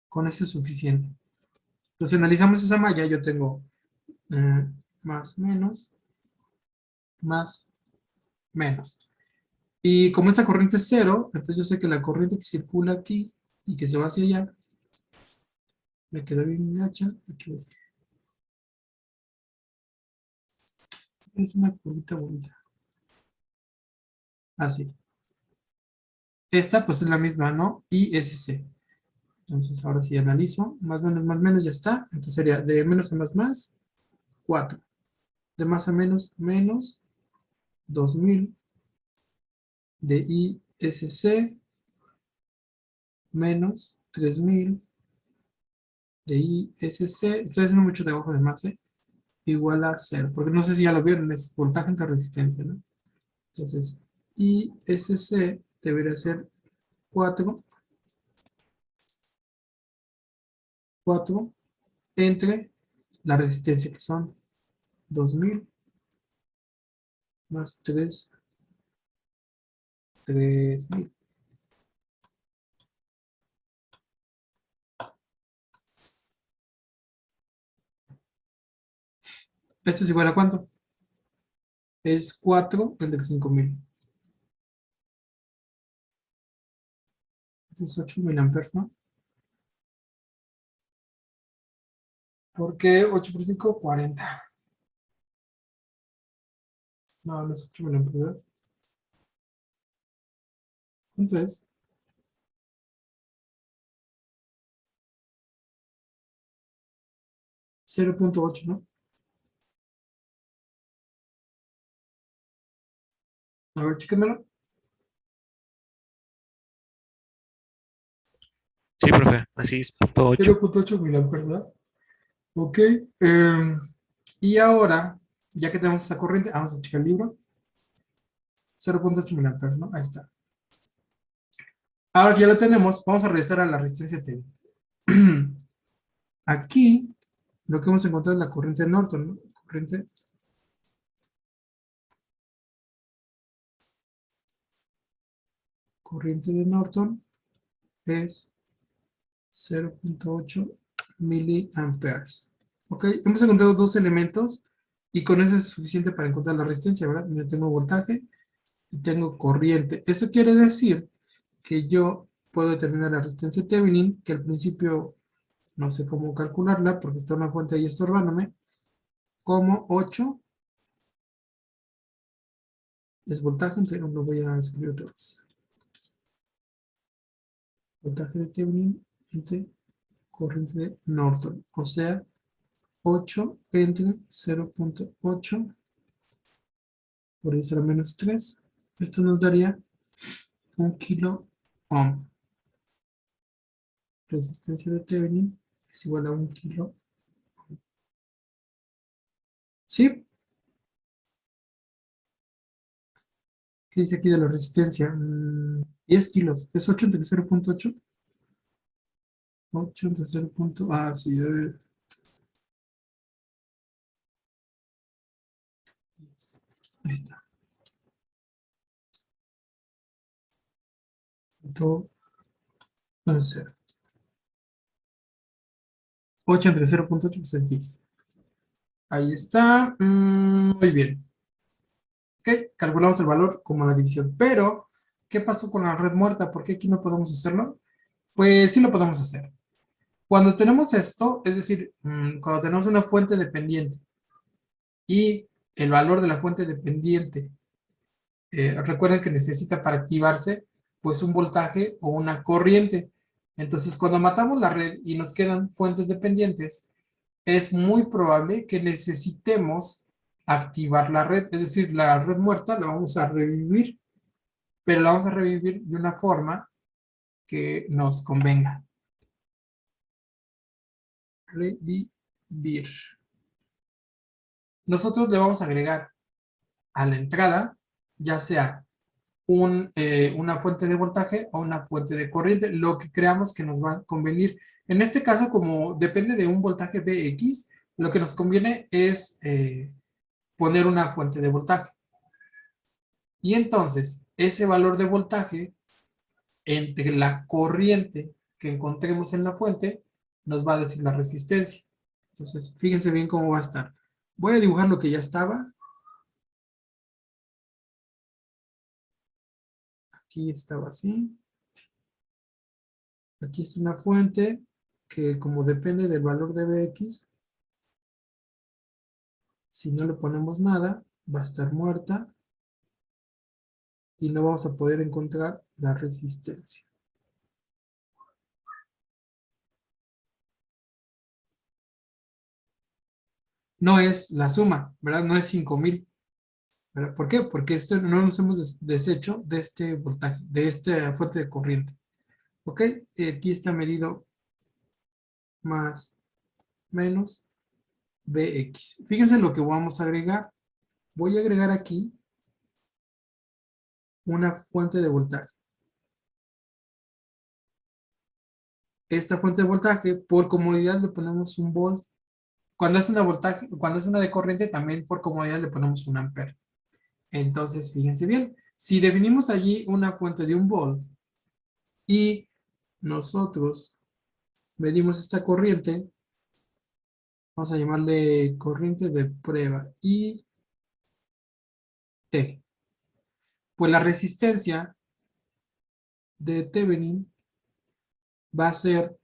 Con eso es suficiente. Entonces analizamos esa malla, yo tengo más, menos, más, menos. Y como esta corriente es 0, entonces yo sé que la corriente que circula aquí y que se va hacia allá, me queda bien gacha. Aquí es una curvita bonita. Así. Esta pues es la misma, ¿no? ISC. Entonces ahora sí analizo. Más menos, ya está. Entonces sería de menos a más, 4. De más a menos, menos 2000. De ISC, menos 3000. De ISC, estoy haciendo mucho trabajo de más, igual a 0. Porque no sé si ya lo vieron, es voltaje entre resistencia, ¿no? Entonces, ISC debería ser 4 entre la resistencia que son 2000 más 3000. ¿Esto es igual a cuánto? Es 4 entre 5000. Esto es 8000 amperes, ¿no? ¿Por qué 8 por 5? 40. No, no es 8000 amperes, ¿verdad? ¿Cuánto es? 0.8, ¿no? A ver, chéquenmelo. Sí, profe, así es, punto 8. 0.8 miliamperes, ¿verdad? Ok. Y ahora, ya que tenemos esta corriente, vamos a checar el libro. 0.8 miliamperes, ¿no? Ahí está. Ahora que ya lo tenemos, vamos a regresar a la resistencia T. Aquí, lo que vamos a encontrar es la corriente de Norton, ¿no? Corriente de Norton es 0.8 miliamperes. Ok, hemos encontrado dos elementos y con eso es suficiente para encontrar la resistencia, ¿verdad? Yo tengo voltaje y tengo corriente. Eso quiere decir que yo puedo determinar la resistencia Thevenin, que al principio no sé cómo calcularla porque está una fuente ahí estorbándome, como 8 es voltaje, entonces lo voy a escribir otra vez. Voltaje de Thevenin entre corriente de Norton, o sea, 8 entre 0.8 por 10 a la menos 3. Esto nos daría 1 kilo ohm. Resistencia de Thevenin es igual a 1 kilo. ¿Sí? ¿Qué dice aquí de la resistencia? 10 kilos. ¿Es 8 entre 0.8? 8 entre 0. Ah, sí. Ahí está. 0.0. 8 entre 0.8 pues es 10. Ahí está. Muy bien. Ok, calculamos el valor como la división. Pero, ¿qué pasó con la red muerta? ¿Por qué aquí no podemos hacerlo? Pues sí lo podemos hacer. Cuando tenemos esto, es decir, cuando tenemos una fuente dependiente y el valor de la fuente dependiente, recuerden que necesita para activarse pues un voltaje o una corriente. Entonces, cuando matamos la red y nos quedan fuentes dependientes, es muy probable que necesitemos activar la red, es decir, la red muerta la vamos a revivir, pero la vamos a revivir de una forma que nos convenga. Revivir. Nosotros le vamos a agregar a la entrada, ya sea una fuente de voltaje o una fuente de corriente, lo que creamos que nos va a convenir. En este caso, como depende de un voltaje Vx, lo que nos conviene es poner una fuente de voltaje. Y entonces, ese valor de voltaje entre la corriente que encontremos en la fuente, nos va a decir la resistencia. Entonces, fíjense bien cómo va a estar. Voy a dibujar lo que ya estaba. Aquí estaba así. Aquí está una fuente que como depende del valor de Vx, si no le ponemos nada, va a estar muerta y no vamos a poder encontrar la resistencia. No es la suma, ¿verdad? No es 5000. ¿Verdad? ¿Por qué? Porque esto no nos hemos deshecho de este voltaje, de esta fuente de corriente. ¿Ok? Aquí está medido más menos Vx. Fíjense lo que vamos a agregar. Voy a agregar aquí una fuente de voltaje. Esta fuente de voltaje, por comodidad le ponemos un volt. Cuando es una voltaje, cuando es una de corriente, también por comodidad le ponemos un ampere. Entonces, fíjense bien, si definimos allí una fuente de un volt y nosotros medimos esta corriente, vamos a llamarle corriente de prueba IT. Pues la resistencia de Thevenin va a ser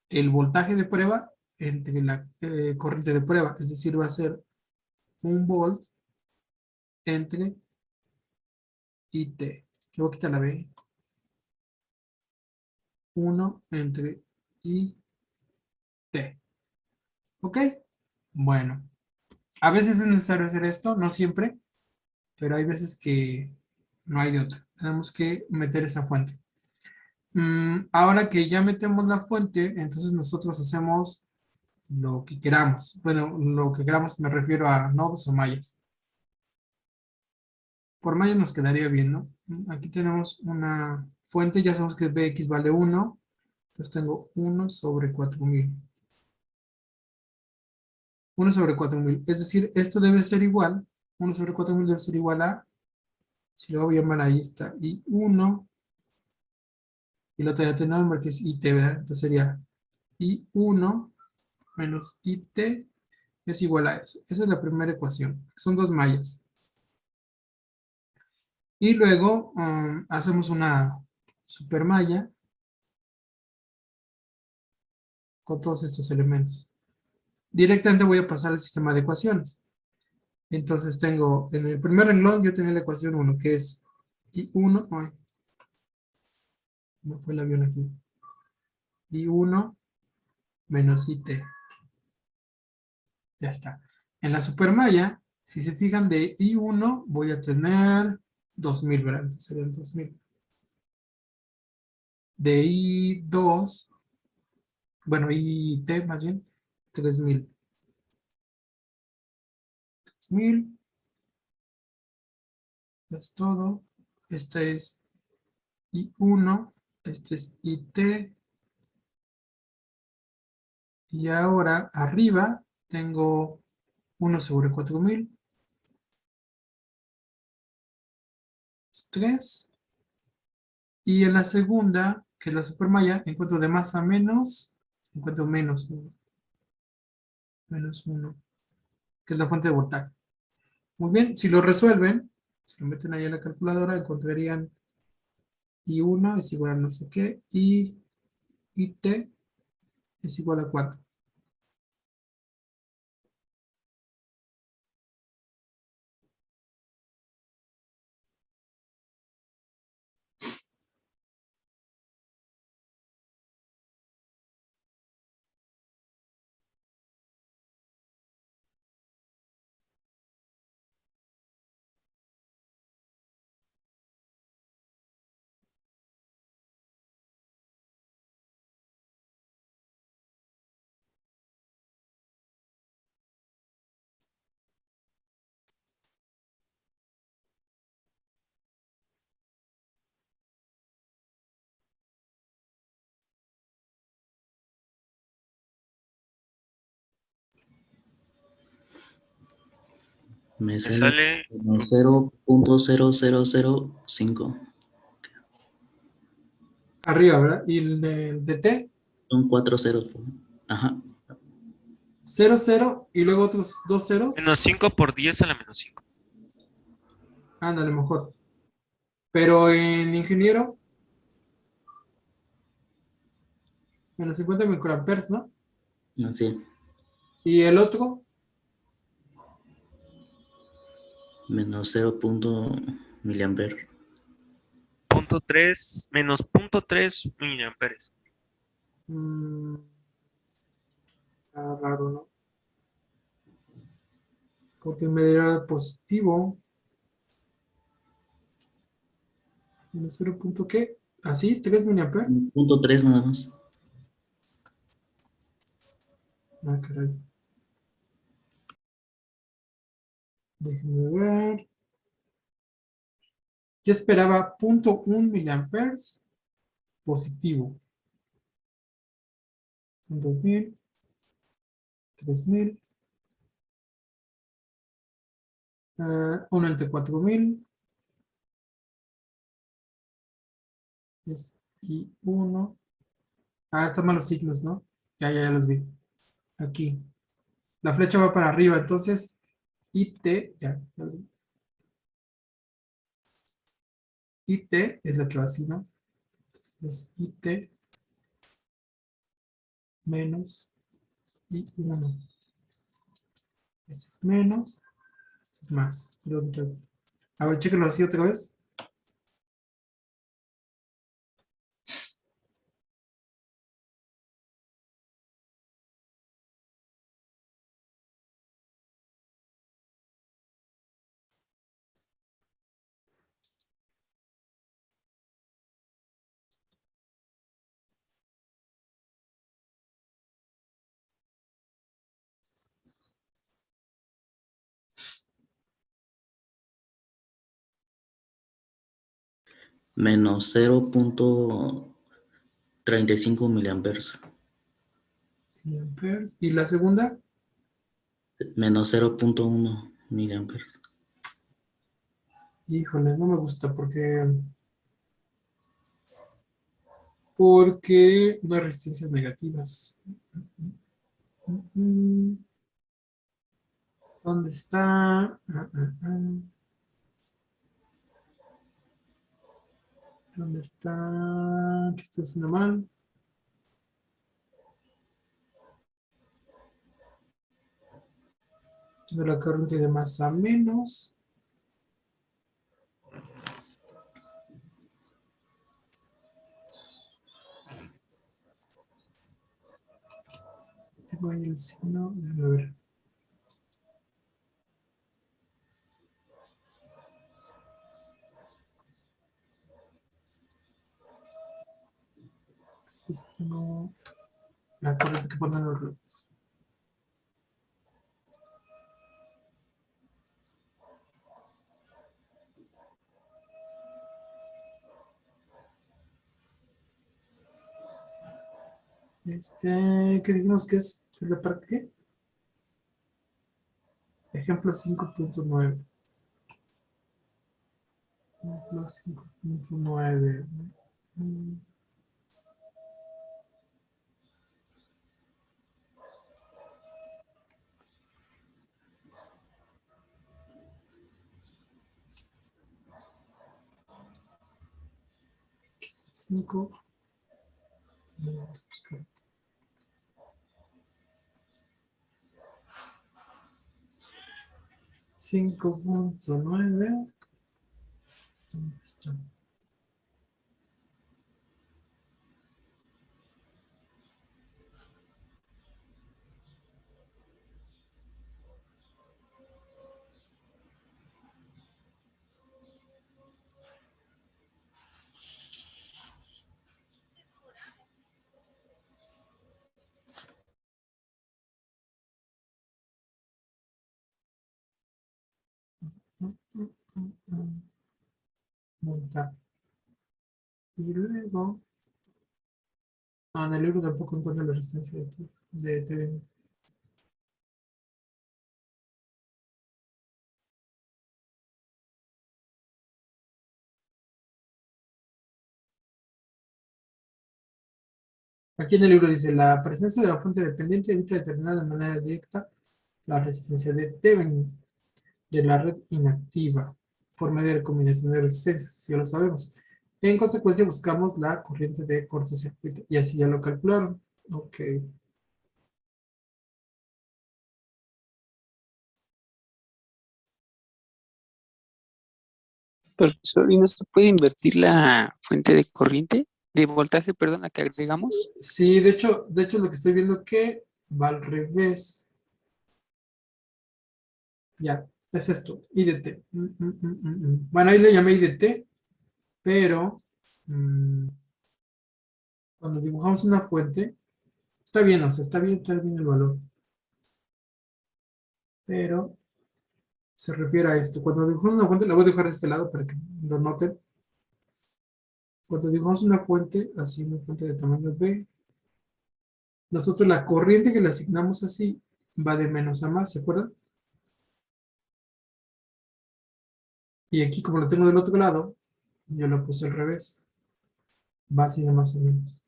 el voltaje de prueba entre la corriente de prueba, es decir, va a ser un volt entre IT. Le voy a quitar la B. 1 entre IT. ¿Ok? Bueno, a veces es necesario hacer esto, no siempre, pero hay veces que no hay de otra. Tenemos que meter esa fuente. Ahora que ya metemos la fuente, entonces nosotros hacemos lo que queramos. Bueno, lo que queramos me refiero a nodos o mallas. Por mallas nos quedaría bien, ¿no? Aquí tenemos una fuente, ya sabemos que Vx vale 1. Entonces tengo 1 sobre 4000. 1 sobre 4000. Es decir, esto debe ser igual. 1 sobre 4000 debe ser igual a, si lo voy a llamar ahí está, I1. Y la otra ya tiene nombre que es IT, ¿verdad? Entonces sería I1 menos IT es igual a eso. Esa es la primera ecuación. Son dos mallas. Y luego hacemos una supermalla con todos estos elementos. Directamente voy a pasar al sistema de ecuaciones. Entonces tengo, en el primer renglón yo tenía la ecuación 1, que es I1, ay, no fue el avión aquí, I1 menos IT. Ya está. En la supermalla, si se fijan de I1 voy a tener 2000, ¿verdad? Entonces serían 2000. De I2, bueno, IT más bien, 3000. 3000, es todo. Este es I1, este es IT. Y ahora arriba tengo 1 sobre 4000. 3. Y en la segunda, que es la supermalla, encuentro de más a menos, encuentro menos 1. Menos 1, que es la fuente de voltaje. Muy bien, si lo resuelven, si lo meten ahí en la calculadora, encontrarían I1 es igual a no sé qué, y IT es igual a 4. Me Me sale sale como 0.0005. Arriba, ¿verdad? Y el de T, Son 4 ceros. Ajá. 0, 0, y luego otros 2 ceros. menos 5 por 10 a la menos 5. Ándale, mejor. Pero en ingeniero, menos 50 microamperes, ¿no? Así. Y el otro, Menos 0. Miliamper. Punto 3, menos punto 3 miliamperes. Está raro, ¿no? Porque me dirá positivo. Menos 0. ¿Qué? ¿Así? ¿3 miliamperes? Punto 3 nada más. Ah, caray. Déjenme ver. Yo esperaba 0.1 miliamperes positivo. 2000, 3000, 1 entre 4000, y 1. Ah, están malos signos, ¿no? Ya los vi. Aquí. La flecha va para arriba, entonces IT, ya lo vi. IT es la que va así, ¿no? Entonces IT menos I1. Este es menos, este es más. A ver, chéquenlo así otra vez. Menos 0.35 miliamperes. Miliamperes. Y la segunda, Menos 0.1 miliamperes. híjole, no me gusta porque no hay resistencias negativas. ¿Dónde está? ¿Dónde está? ¿Qué estoy haciendo mal? De la corriente de más a menos. Tengo ahí el signo. Déjame ver. Esto no. La corriente que ponen los globos. ¿Qué dijimos que es? ¿Es la parte qué? Ejemplo 5.9. Ejemplo 5.9. 5. Vamos a buscar. $5.9. ¿Dónde está? Montar. Y luego, en el libro tampoco encuentro la resistencia de TVN. Aquí en el libro dice, la presencia de la fuente dependiente evita determinar de manera directa la resistencia de Thevenin de la red inactiva por medio de combinación de resistencias, ya lo sabemos. En consecuencia buscamos la corriente de cortocircuito y así ya lo calcularon. Ok. Profesor, ¿y no se puede invertir la fuente de corriente, de voltaje, perdón, la que agregamos? Sí, de hecho lo que estoy viendo que va al revés. Ya, es esto, IDT. Bueno, ahí le llamé IDT, pero cuando dibujamos una fuente, está bien, o sea, está bien el valor. Pero se refiere a esto. Cuando dibujamos una fuente, la voy a dibujar de este lado para que lo noten. Cuando dibujamos una fuente, así una fuente de tamaño B, nosotros la corriente que le asignamos así va de menos a más, ¿se acuerdan? Y aquí como lo tengo del otro lado, yo lo puse al revés. Va así de más a menos.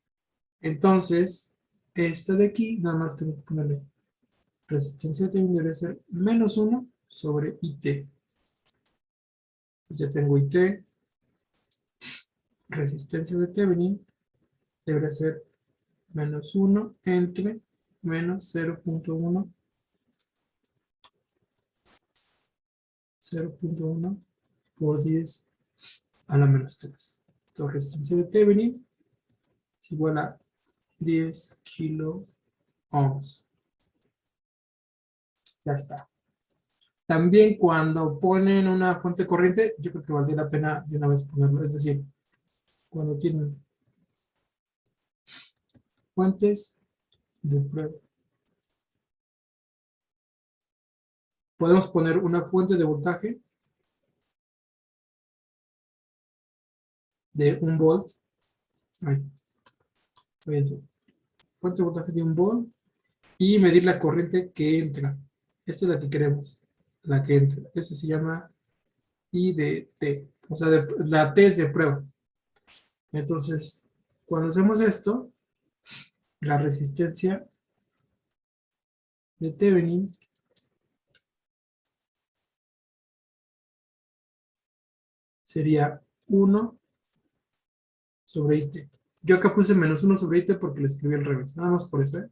Entonces, esta de aquí, nada más tengo que ponerle resistencia de debe ser menos 1 sobre IT. Pues ya tengo IT. Resistencia de Thevenin debería ser menos 1 entre menos 0.1 por 10 a la menos 3. Entonces, resistencia de Thevenin es igual a 10 kilo ohms. Ya está. También cuando ponen una fuente corriente, yo creo que valdría la pena de una vez ponerlo. Es decir, cuando tienen fuentes de prueba, podemos poner una fuente de voltaje de 1 volt. Fuente de voltaje de 1 volt y medir la corriente que entra. Esta es la que queremos, la que entra. Esa se llama IDT, o sea, la T es de prueba. Entonces, cuando hacemos esto, la resistencia de Thevenin sería 1 sobre IT. Yo acá puse menos 1 sobre IT porque le escribí al revés, nada más por eso, ¿eh?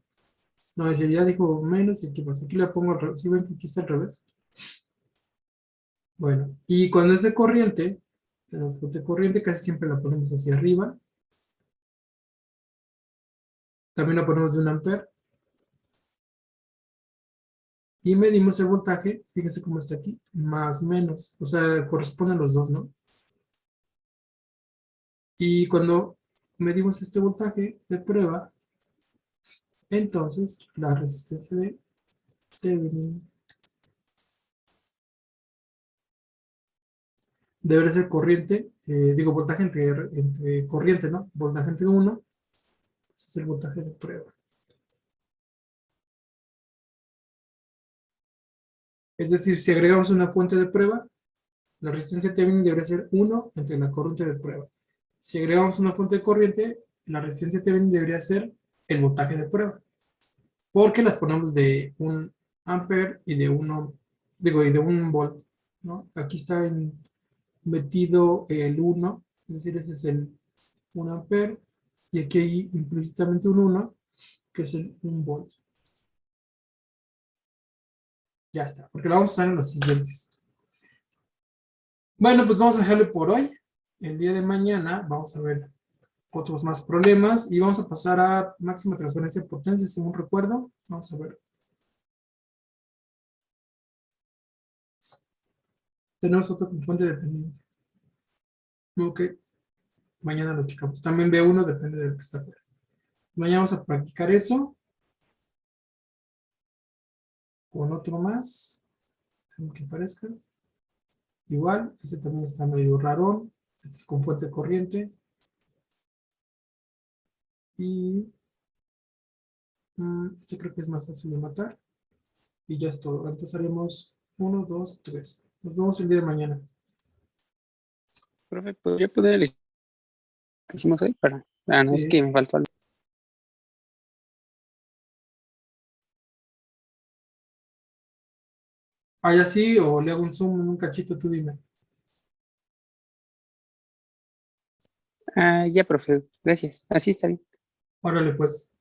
No, decía, ya dijo menos y aquí pasa. Aquí le pongo al revés. ¿Sí ven que aquí está al revés? Bueno, y cuando es de corriente, tenemos fuente de corriente, casi siempre la ponemos hacia arriba. También la ponemos de 1 ampere. Y medimos el voltaje, fíjense cómo está aquí, más menos. O sea, corresponden los dos, ¿no? Y cuando medimos este voltaje de prueba, entonces la resistencia de Thevenin debe ser corriente, digo voltaje entre corriente, ¿no? Voltaje entre 1, ese es el voltaje de prueba. Es decir, si agregamos una fuente de prueba, la resistencia Thevenin debería ser 1 entre la corriente de prueba. Si agregamos una fuente de corriente, la resistencia Thevenin debería ser el voltaje de prueba, porque las ponemos de 1 ampere y de 1, digo, y de 1 volt, ¿no? Aquí está metido el 1, es decir, ese es el 1 ampere, y aquí hay implícitamente un 1, que es el 1 volt. Ya está, porque la vamos a usar en los siguientes. Bueno, pues vamos a dejarle por hoy. El día de mañana vamos a ver otros más problemas y vamos a pasar a máxima transferencia de potencia, según recuerdo. Vamos a ver. Tenemos otro con fuente dependiente. Ok, mañana lo checamos. También B1 depende del que está afuera. Mañana vamos a practicar eso con otro más, que parezca. Igual, este también está medio rarón. Este es con fuente corriente. Y este creo que es más fácil de matar. Y ya es todo. Antes haremos 1, 2, 3. Nos vemos el día de mañana. Profe, ¿podría poner el que hicimos hoy? No es Sí. que me faltó algo. ¿Hay así o le hago un zoom en un cachito? Tú dime. Ya, profe, gracias. Así está bien. Órale, pues.